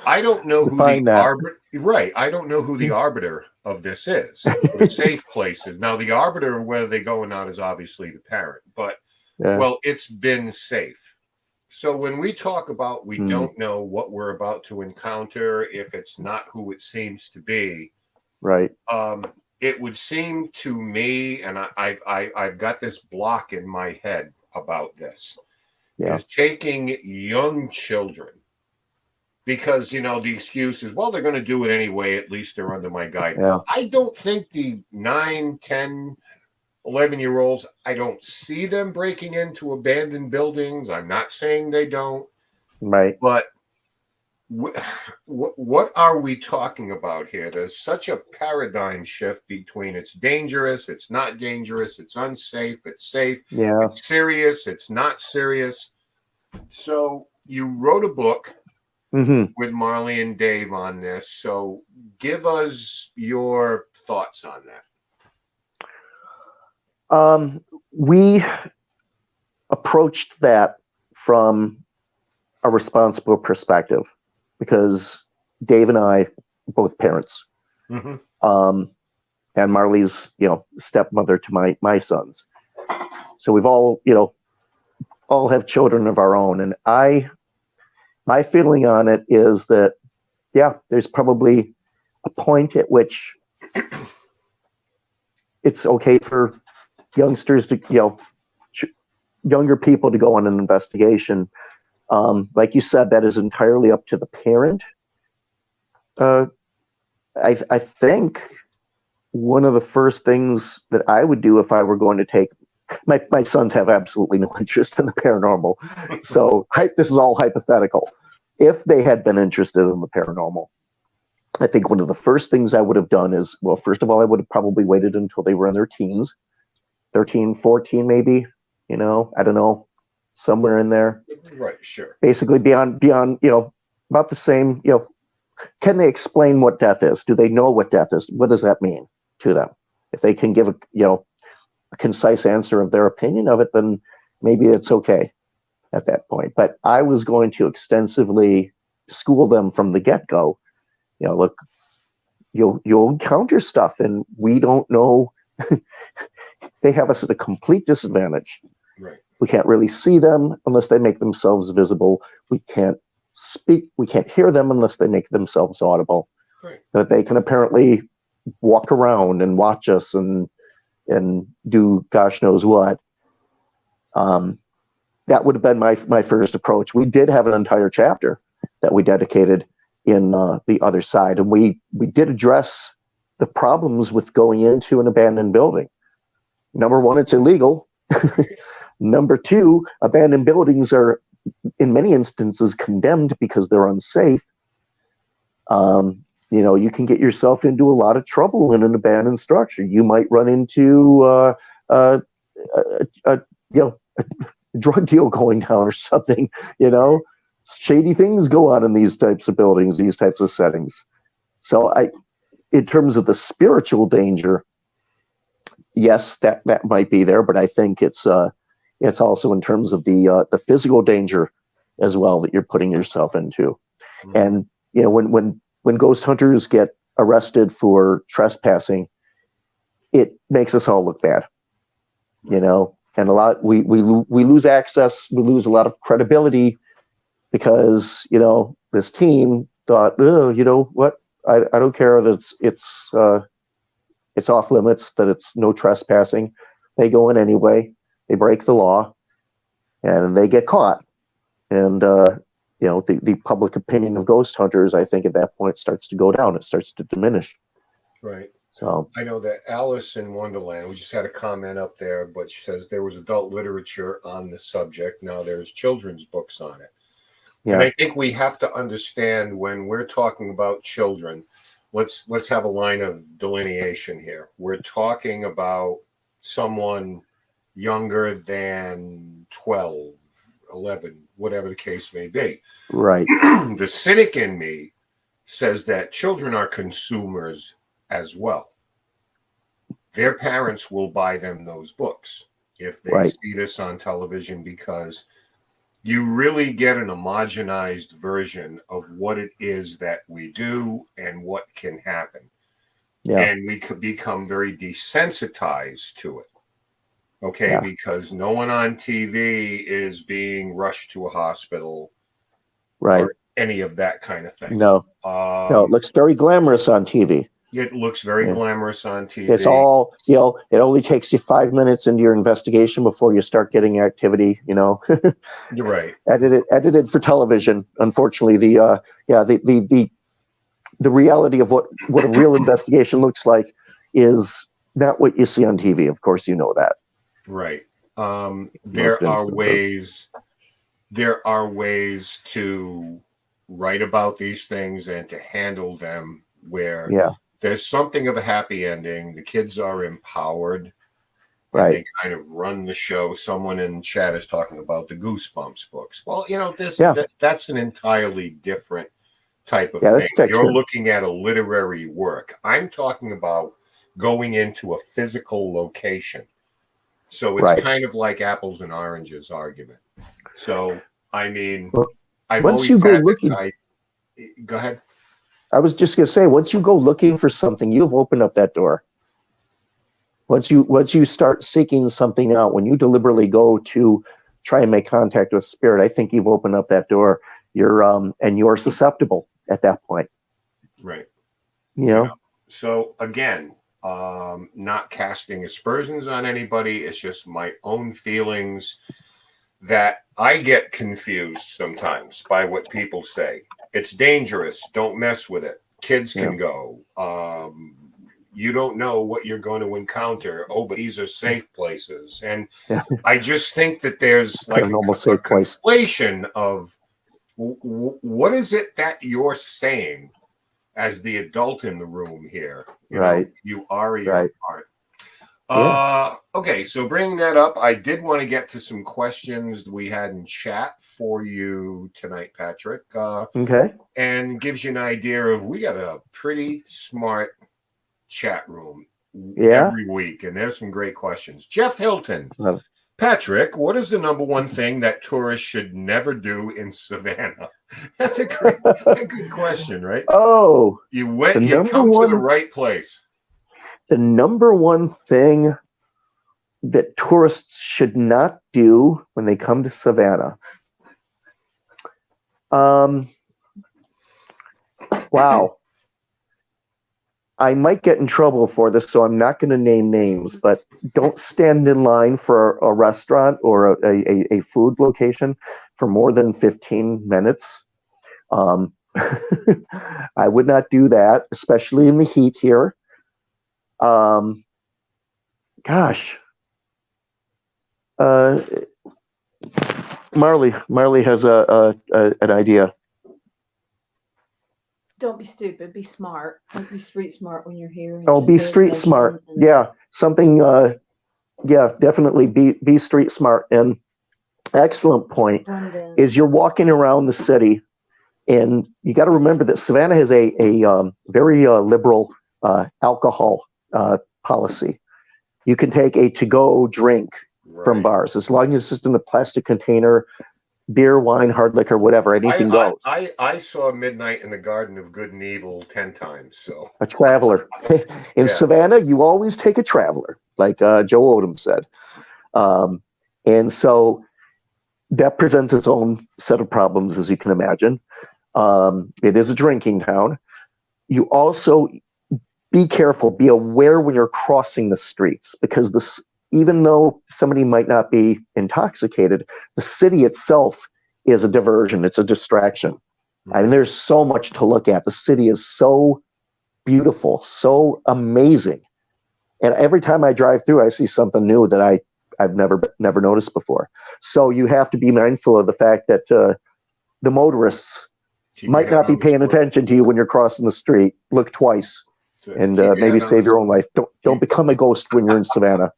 I don't know who the arbiter, right? I don't know who the arbiter of this is. The safe places. Now, the arbiter of whether they go or not is obviously the parent, but well, it's been safe. So when we talk about we don't know what we're about to encounter, if it's not who it seems to be, right? It would seem to me, and I've got this block in my head about this, is taking young children. Because, the excuse is, well, they're going to do it anyway. At least they're under my guidance. Yeah. I don't think the 9, 10, 11-year-olds, I don't see them breaking into abandoned buildings. I'm not saying they don't. Right. But what are we talking about here? There's such a paradigm shift between it's dangerous, it's not dangerous, it's unsafe, it's safe, it's serious, it's not serious. So you wrote a book with Marley and Dave on this. So give us your thoughts on that. We approached that from a responsible perspective because Dave and I, both parents, and Marley's, stepmother to my sons. So we've all have children of our own. And my feeling on it is that, there's probably a point at which it's okay for youngsters to, younger people to go on an investigation. Like you said, that is entirely up to the parent. I think one of the first things that I would do if I were going to take my sons have absolutely no interest in the paranormal. So this is all hypothetical. If they had been interested in the paranormal, I think one of the first things I would have done is, well, first of all, I would have probably waited until they were in their teens, 13, 14, maybe, I don't know, somewhere in there. Right, sure. Basically beyond, about the same, can they explain what death is? Do they know what death is? What does that mean to them? If they can give a concise answer of their opinion of it, then maybe it's okay at that point. But I was going to extensively school them from the get-go. Look, you'll encounter stuff, and we don't know. They have us at a complete disadvantage. Right. We can't really see them unless they make themselves visible. We can't speak. We can't hear them unless they make themselves audible. Right. That they can apparently walk around and watch us and do gosh knows what. That would have been my first approach. We did have an entire chapter that we dedicated in the other side, and we did address the problems with going into an abandoned building. Number one, it's illegal. Number two, abandoned buildings are in many instances condemned because they're unsafe. You can get yourself into a lot of trouble in an abandoned structure. You might run into a drug deal going down or something. Shady things go on in these types of buildings, these types of settings. So in terms of the spiritual danger, yes, that might be there, but I think it's also in terms of the physical danger as well that you're putting yourself into. Mm-hmm. And when ghost hunters get arrested for trespassing, it makes us all look bad, and a lot we lose access, we lose a lot of credibility because this team thought, oh, you know what, I don't care that it's off limits, that it's no trespassing. They go in anyway. They break the law, and they get caught. And the public opinion of ghost hunters, I think, at that point starts to go down. It starts to diminish. Right. So I know that Alice in Wonderland, we just had a comment up there, but she says there was adult literature on the subject. Now there's children's books on it. Yeah. And I think we have to understand when we're talking about children, let's have a line of delineation here. We're talking about someone younger than 12, 11, whatever the case may be. Right. The cynic in me says that children are consumers as well. Their parents will buy them those books if they see this on television, because you really get an homogenized version of what it is that we do and what can happen. Yeah. And we could become very desensitized to it. Okay, yeah. Because no one on TV is being rushed to a hospital, right? Or any of that kind of thing. No, it looks very glamorous on TV. It looks very glamorous on TV. It's all, it only takes you 5 minutes into your investigation before you start getting activity, You're right. Edited for television. Unfortunately, the reality of what a real investigation looks like is not what you see on TV. Of course, you know that. Right. There are ways to write about these things and to handle them where there's something of a happy ending. The kids are empowered. Right. They kind of run the show. Someone in chat is talking about the Goosebumps books. Well, that's an entirely different type of thing. You're looking at a literary work. I'm talking about going into a physical location. So it's kind of like apples and oranges argument. So, I mean, I've always had this. Go ahead. I was just going to say, once you go looking for something, you've opened up that door. Once you start seeking something out, when you deliberately go to try and make contact with spirit, I think you've opened up that door. You're susceptible at that point. Right. So again, not casting aspersions on anybody. It's just my own feelings that I get confused sometimes by what people say. It's dangerous. Don't mess with it. Kids can go. You don't know what you're going to encounter. Oh, but these are safe places. And I just think that there's like a conflation of what is it that you're saying as the adult in the room here. You Right. know, you are your Right. part. Yeah. Okay, so bringing that up, I did want to get to some questions we had in chat for you tonight, Patrick. Okay. And gives you an idea of, we got a pretty smart chat room every week, and there's some great questions. Jeff Hilton. Patrick, what is the number one thing that tourists should never do in Savannah? That's a good question, right? Oh, you come to the right place. The number one thing that tourists should not do when they come to Savannah. Wow. I might get in trouble for this, so I'm not going to name names, but don't stand in line for a restaurant or a food location for more than 15 minutes. I would not do that, especially in the heat here. Gosh. Marley has an idea. Don't be stupid. Be smart. Like, be street smart when you're here. Oh, be street smart. Yeah, something. Yeah, definitely be street smart. And excellent point is you're walking around the city, and you got to remember that Savannah has a very liberal alcohol policy. You can take a to-go drink from bars as long as it's in a plastic container. Beer, wine, hard liquor, whatever, anything goes. I saw Midnight in the Garden of Good and Evil 10 times. So a traveler in Savannah, you always take a traveler, like Joe Odom said, and so that presents its own set of problems, as you can imagine. It is a drinking town. You also be careful, be aware when you're crossing the streets, because even though somebody might not be intoxicated, the city itself is a diversion. It's a distraction. I mean, there's so much to look at. The city is so beautiful, so amazing. And every time I drive through, I see something new that I've never noticed before. So you have to be mindful of the fact that the motorists might not be paying attention to you when you're crossing the street. Look twice and maybe save your own life. Don't become a ghost when you're in Savannah.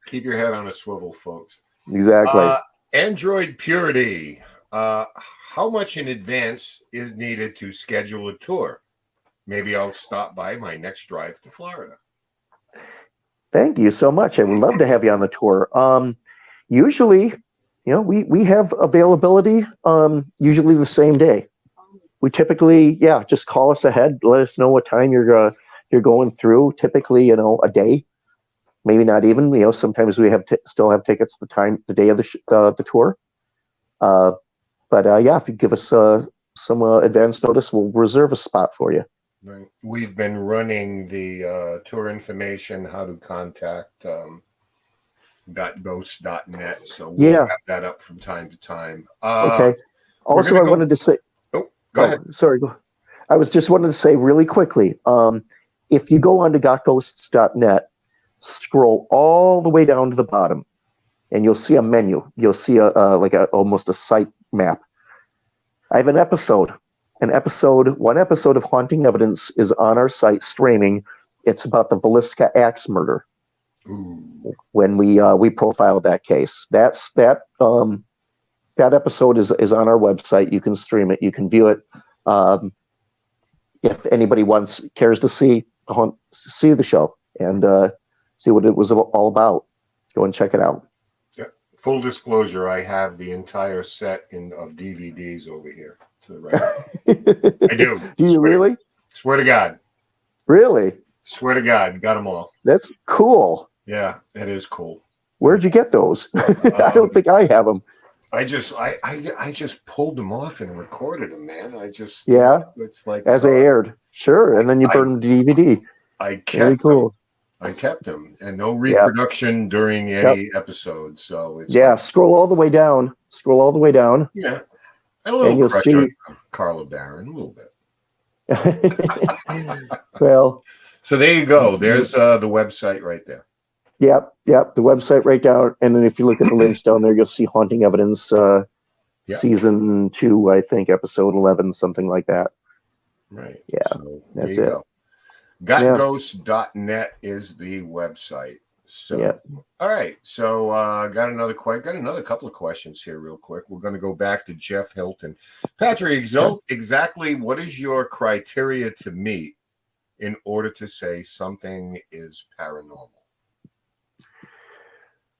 Keep your head on a swivel, folks. Exactly. Android Purity. How much in advance is needed to schedule a tour? Maybe I'll stop by my next drive to Florida. Thank you so much. I would love to have you on the tour. Usually, we have availability usually the same day. We typically, just call us ahead. Let us know what time you're going through. Typically, a day. Maybe not even, sometimes we have still have tickets the day of the tour. But if you give us some advance notice, we'll reserve a spot for you. Right. We've been running the tour information, how to contact .ghost.net. So we'll have that up from time to time. Okay. Also, I wanted to say. Oh, go ahead. Sorry. I was just wanted to say really quickly. If you go on to gotghosts.net, scroll all the way down to the bottom, and you'll see a menu. You'll see almost a site map. I have an episode. One episode of Haunting Evidence is on our site streaming. It's about the Villisca Axe murder. Ooh. When we profiled that case. That episode is on our website. You can stream it. You can view it. If anybody cares to see the show and see what it was all about, go and check it out. Yeah. Full disclosure, I have the entire set of DVDs over here to the right. I do. Do you really? Swear to God. Really? Swear to God, got them all. That's cool. Yeah, it is cool. Where'd you get those? I don't think I have them. I just pulled them off and recorded them, man. It's like as they aired. Sure, and then you burned the DVD. I kept Very cool. them. I kept them, and no reproduction during any episode. So it's scroll all the way down. Yeah, a little crush on Carla Barron, a little bit. Well, so there you go. There's the website right there. Yep. The website right down, and then if you look at the links down there, you'll see Haunting Evidence season 2, I think, episode 11, something like that. Right. Yeah, So that's there you it. go. Gotghost.net is the website. So, Yeah. all right. So, got another couple of questions here, real quick. We're going to go back to Jeff Hilton. Patrick, exactly what is your criteria to meet in order to say something is paranormal?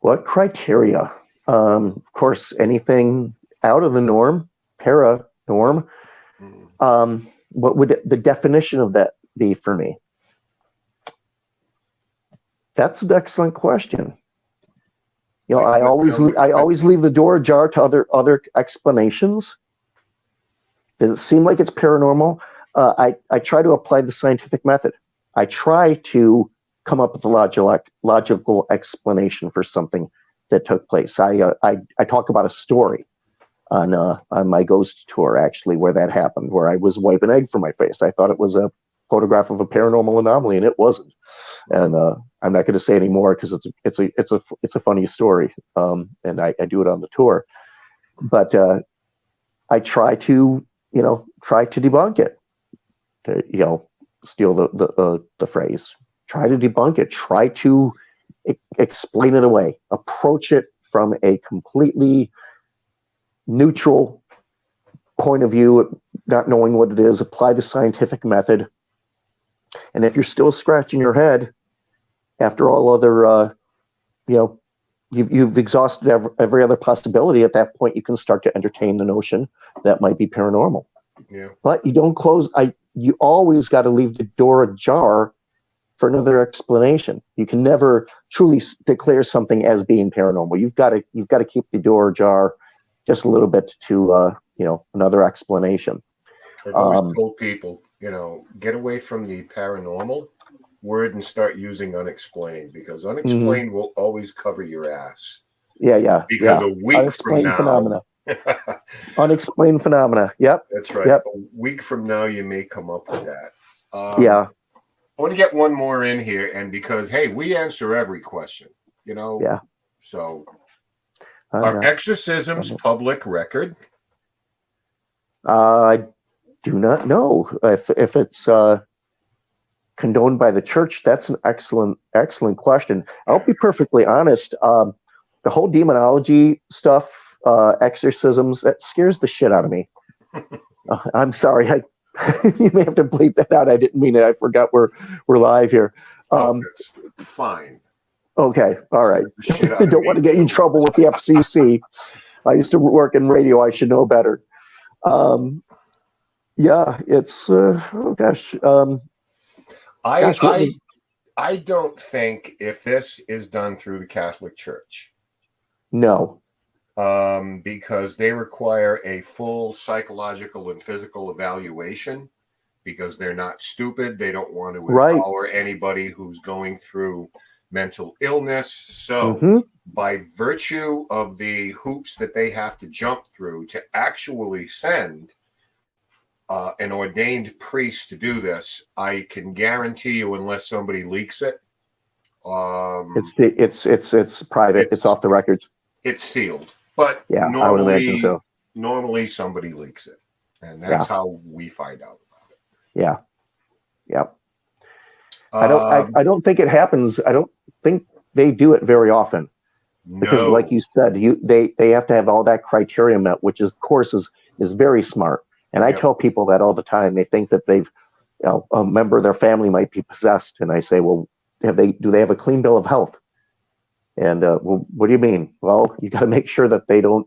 What criteria? Of course, anything out of the norm, paranorm. What would the definition of that be for me? That's an excellent question. You know, I always leave the door ajar to other explanations. Does it seem like it's paranormal? I try to apply the scientific method. I try to come up with a logical explanation for something that took place. I talk about a story on my ghost tour, actually, where that happened, where I was wiping egg from my face. I thought it was a photograph of a paranormal anomaly, and it wasn't. And I'm not going to say any more because it's a funny story, and I do it on the tour. But I try to debunk it. To, steal the phrase. Try to debunk it. Try to explain it away. Approach it from a completely neutral point of view, not knowing what it is. Apply the scientific method. And if you're still scratching your head after all other, you've exhausted every other possibility, at that point you can start to entertain the notion that might be paranormal. Yeah. But you don't close. You always got to leave the door ajar for another explanation. You can never truly declare something as being paranormal. You've got to keep the door ajar just a little bit to another explanation. I've always told people, get away from the paranormal word and start using unexplained, because unexplained will always cover your ass. Yeah. Because a week unexplained from now, phenomena. Unexplained phenomena. Yep. That's right. Yep. A week from now, you may come up with that. Yeah. I want to get one more in here, and because hey, we answer every question, Yeah. So, are exorcisms public record? I do not know if it's condoned by the church. That's an excellent question. I'll be perfectly honest. The whole demonology stuff, exorcisms, that scares the shit out of me. I'm sorry. You may have to bleep that out. I didn't mean it. I forgot we're live here. That's fine. Okay. All right. I don't want to get you in trouble with the FCC. I used to work in radio. I should know better. Yeah, it's oh gosh. I don't think if this is done through the Catholic Church. No. Because they require a full psychological and physical evaluation, because they're not stupid. They don't want to empower anybody who's going through mental illness. So by virtue of the hoops that they have to jump through to actually send an ordained priest to do this, I can guarantee you, unless somebody leaks it, it's private. It's off the records. It's sealed. But yeah, I would imagine so. Normally somebody leaks it, and that's how we find out about it. Yeah. Yep. I don't think it happens. I don't think they do it very often, because like you said, they have to have all that criteria met, which of course is very smart. And I tell people that all the time. They think that they've, a member of their family might be possessed, and I say, well, do they have a clean bill of health? And well, what do you mean? Well, you got to make sure that they don't,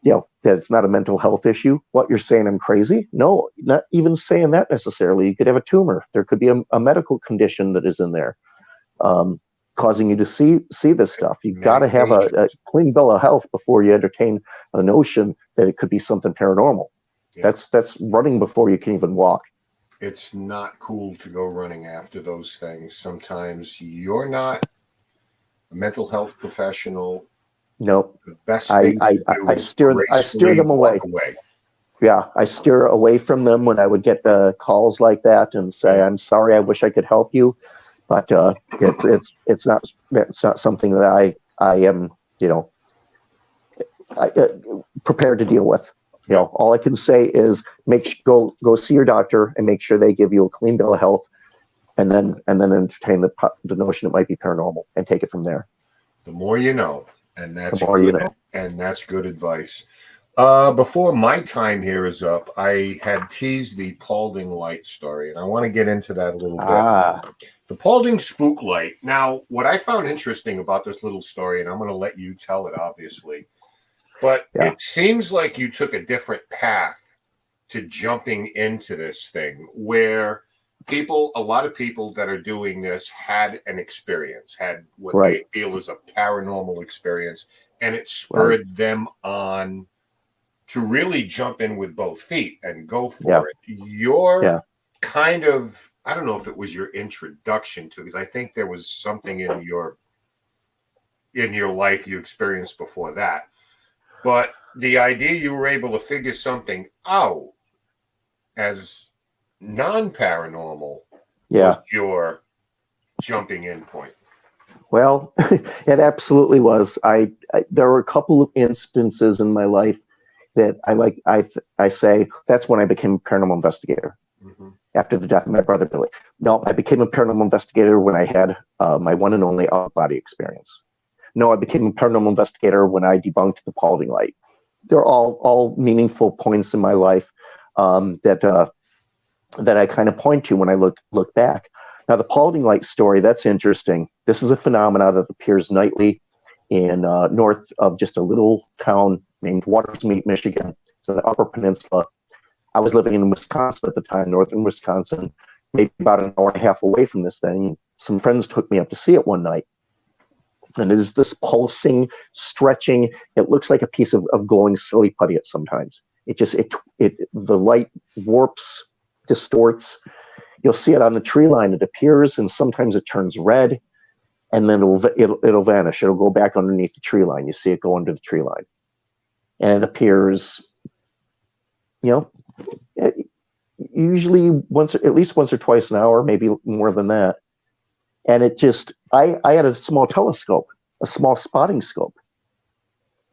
that it's not a mental health issue. What, you're saying I'm crazy? No, not even saying that necessarily. You could have a tumor. There could be a medical condition that is in there, causing you to see this stuff. You got to have a clean bill of health before you entertain a notion that it could be something paranormal. Yeah. That's running before you can even walk. It's not cool to go running after those things. Sometimes you're not a mental health professional. Nope. The best thing to do I steer them away. Yeah, I steer away from them when I would get calls like that and say, "I'm sorry, I wish I could help you, but it's not something that I am prepared to deal with. You know, all I can say is go see your doctor and make sure they give you a clean bill of health, and then entertain the notion it might be paranormal and take it from there. The more you know, and that's The more good, you know. and that's good advice. Before my time here is up, I had teased the Paulding light story, and I want to get into that a little bit. The Paulding spook light. Now, what I found interesting about this little story, and I'm going to let you tell it, obviously, but it seems like you took a different path to jumping into this thing, where a lot of people that are doing this had an experience, had what they feel is a paranormal experience, and it spurred them on to really jump in with both feet and go for it. Your kind of, I don't know if it was your introduction to, because I think there was something in your life you experienced before that. But the idea you were able to figure something out as non-paranormal was your jumping in point. Well, it absolutely was. There were a couple of instances in my life that I say that's when I became a paranormal investigator. After the death of my brother Billy. No, I became a paranormal investigator when I had my one and only out-of-body experience. No, I became a paranormal investigator when I debunked the Paulding light. They're all meaningful points in my life that I kind of point to when I look back. Now, the Paulding light story, that's interesting. This is a phenomenon that appears nightly in north of just a little town named Watersmeet, Michigan. So the Upper Peninsula. I was living in Wisconsin at the time, northern Wisconsin, maybe about an hour and a half away from this thing. Some friends took me up to see it one night. And it is this pulsing, stretching, it looks like a piece of glowing silly putty at sometimes. The light warps, distorts. You'll see it on the tree line. It appears, and sometimes it turns red, and then it'll vanish. It'll go back underneath the tree line. You see it go under the tree line. And it appears, usually at least once or twice an hour, maybe more than that. And I had a small telescope, a small spotting scope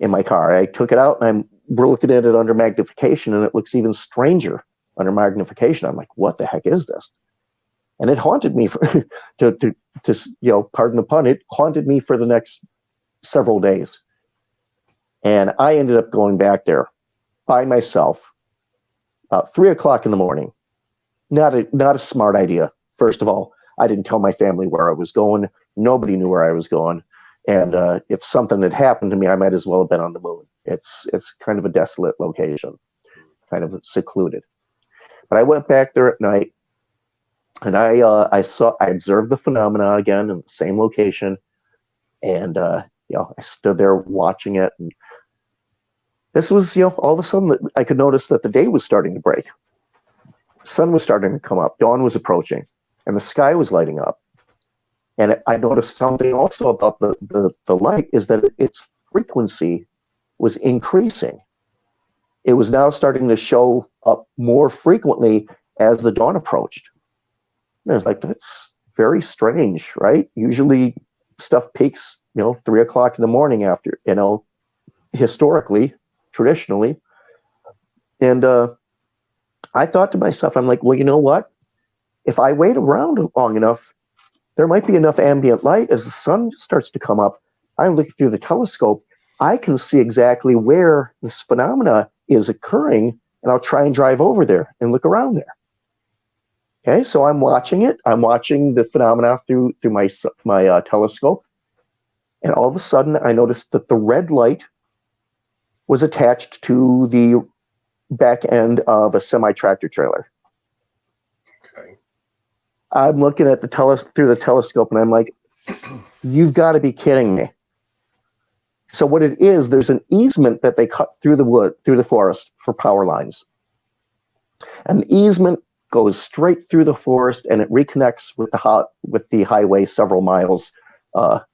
in my car. I took it out and we're looking at it under magnification, and it looks even stranger under magnification. I'm like, what the heck is this? And it haunted me to pardon the pun, it haunted me for the next several days. And I ended up going back there by myself. 3:00 in the morning. Not a smart idea. First of all, I didn't tell my family where I was going. Nobody knew where I was going. And if something had happened to me, I might as well have been on the moon. It's kind of a desolate location, kind of secluded. But I went back there at night, and I observed the phenomena again in the same location, and I stood there watching it. And this was, all of a sudden I could notice that the day was starting to break. The sun was starting to come up. Dawn was approaching, and the sky was lighting up. And I noticed something also about the light is that its frequency was increasing. It was now starting to show up more frequently as the dawn approached. And I was like, that's very strange, right? Usually stuff peaks, 3:00 in the morning after, historically, traditionally. And I thought to myself, I'm like, well, you know what? If I wait around long enough, there might be enough ambient light as the sun starts to come up. I look through the telescope, I can see exactly where this phenomena is occurring, and I'll try and drive over there and look around there. Okay, so I'm watching it. I'm watching the phenomena through my telescope, and all of a sudden I noticed that the red light was attached to the back end of a semi-tractor trailer. Okay. I'm looking at through the telescope, and I'm like, you've got to be kidding me. So what it is, there's an easement that they cut through the forest for power lines. And the easement goes straight through the forest, and it reconnects with the highway several miles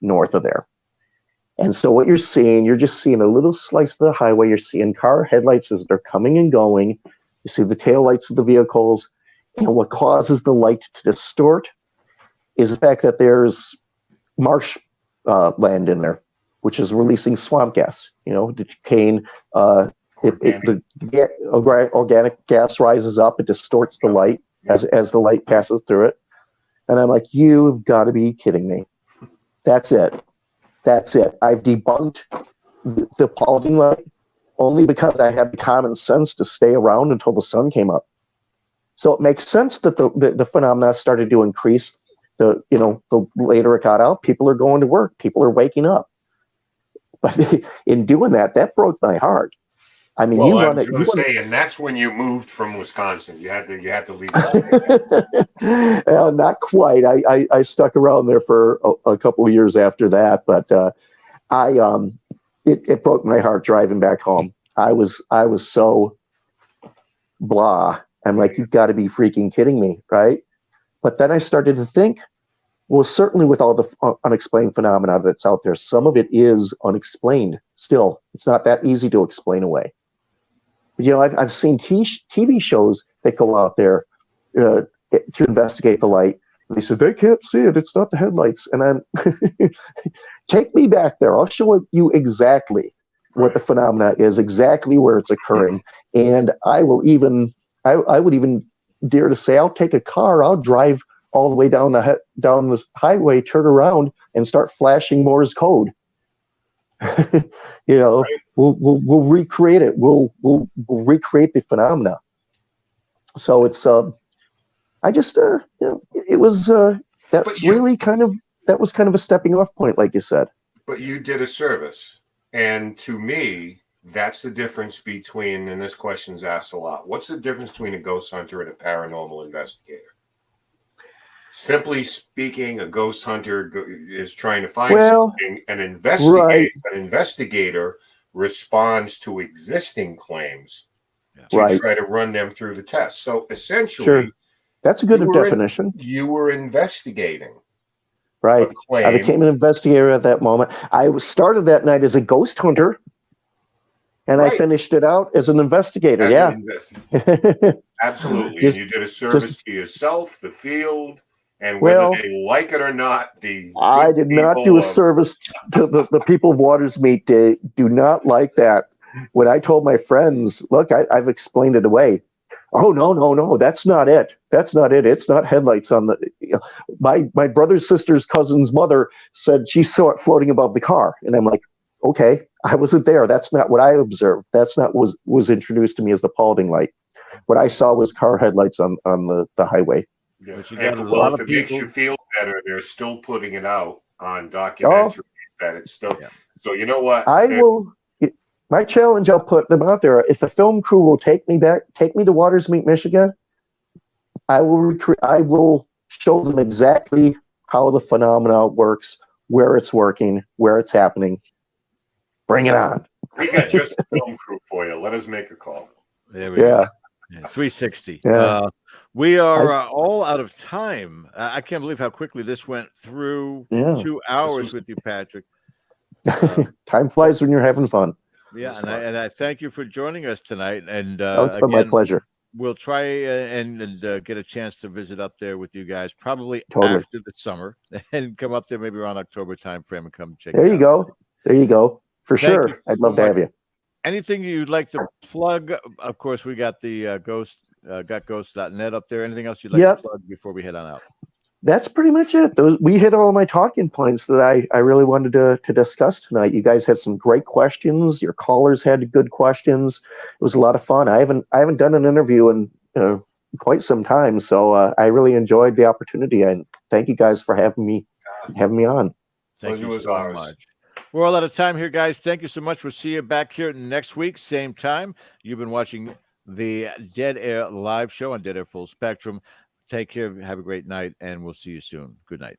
north of there. And so what you're just seeing a little slice of the highway. You're seeing car headlights as they're coming and going. You see the taillights of the vehicles. And what causes the light to distort is the fact that there's marsh land in there, which is releasing swamp gas, decaying Organic gas rises up. It distorts the light as the light passes through it. And I'm like, you've got to be kidding me. That's it. I've debunked the Paulding light only because I had the common sense to stay around until the sun came up. So it makes sense that the phenomena started to increase. The later it got out, people are going to work, people are waking up. But in doing that broke my heart. I mean, well, I was going to say, and that's when you moved from Wisconsin. You had to leave. Not quite. I stuck around there for a couple of years after that, but it broke my heart driving back home. I was so blah. I'm like, you've got to be freaking kidding me, right? But then I started to think, well, certainly with all the unexplained phenomena that's out there, some of it is unexplained still. It's not that easy to explain away. I've seen TV shows that go out there to investigate the light. They said, they can't see it. It's not the headlights. And I'm, take me back there. I'll show you exactly what the phenomena is, exactly where it's occurring. And I would even dare to say, I'll take a car, I'll drive all the way down the highway, turn around and start flashing Morse code. We'll recreate it. We'll recreate the phenomena. So it's I just it was that was kind of a stepping off point, like you said. But you did a service, and to me, that's the difference between. And this question's asked a lot. What's the difference between a ghost hunter and a paranormal investigator? Simply speaking, a ghost hunter is trying to find something. An investigator responds to existing claims to try to run them through the test. So essentially, that's a good definition. You were investigating. Right. I became an investigator at that moment. I started that night as a ghost hunter, and I finished it out as an investigator. Absolutely. And you did a service to yourself, the field, and whether they like it or not, I did not do a service to the people of Waters Meet. They do not like that. When I told my friends, look, I've explained it away. Oh, no, that's not it. That's not it. It's not headlights on the. My brother's sister's cousin's mother said she saw it floating above the car, and I'm like, okay, I wasn't there. That's not what I observed. That's not what was introduced to me as the Paulding light. What I saw was car headlights on the highway. Yeah. If it makes you feel better, they're still putting it out on documentaries that it's still. Yeah. So you know what? My challenge, I'll put them out there. If the film crew will take me to Waters Meet, Michigan, I will show them exactly how the phenomena works, where it's working, where it's happening. Bring it on. We got just a film crew for you. Let us make a call. There we go. 360. Yeah. We are all out of time. I can't believe how quickly this went through 2 hours with you, Patrick. Time flies when you're having fun. Yeah, and I thank you for joining us tonight. And it's been my pleasure. We'll try and get a chance to visit up there with you guys, probably after the summer, and come up there maybe around October timeframe and come check. There you go. For sure. I'd love to have you. Anything you'd like to plug? Of course, we got the ghost.net up there. Anything else you'd like to plug before we head on out? That's pretty much it. We hit all my talking points that I really wanted to discuss tonight. You guys had some great questions. Your callers had good questions. It was a lot of fun. I haven't done an interview in quite some time, so I really enjoyed the opportunity. And thank you guys for having me on. Thank you so much. We're all out of time here, guys. Thank you so much. We'll see you back here next week, same time. You've been watching the Dead Air live show on Dead Air Full Spectrum. Take care. Have a great night, and we'll see you soon. Good night.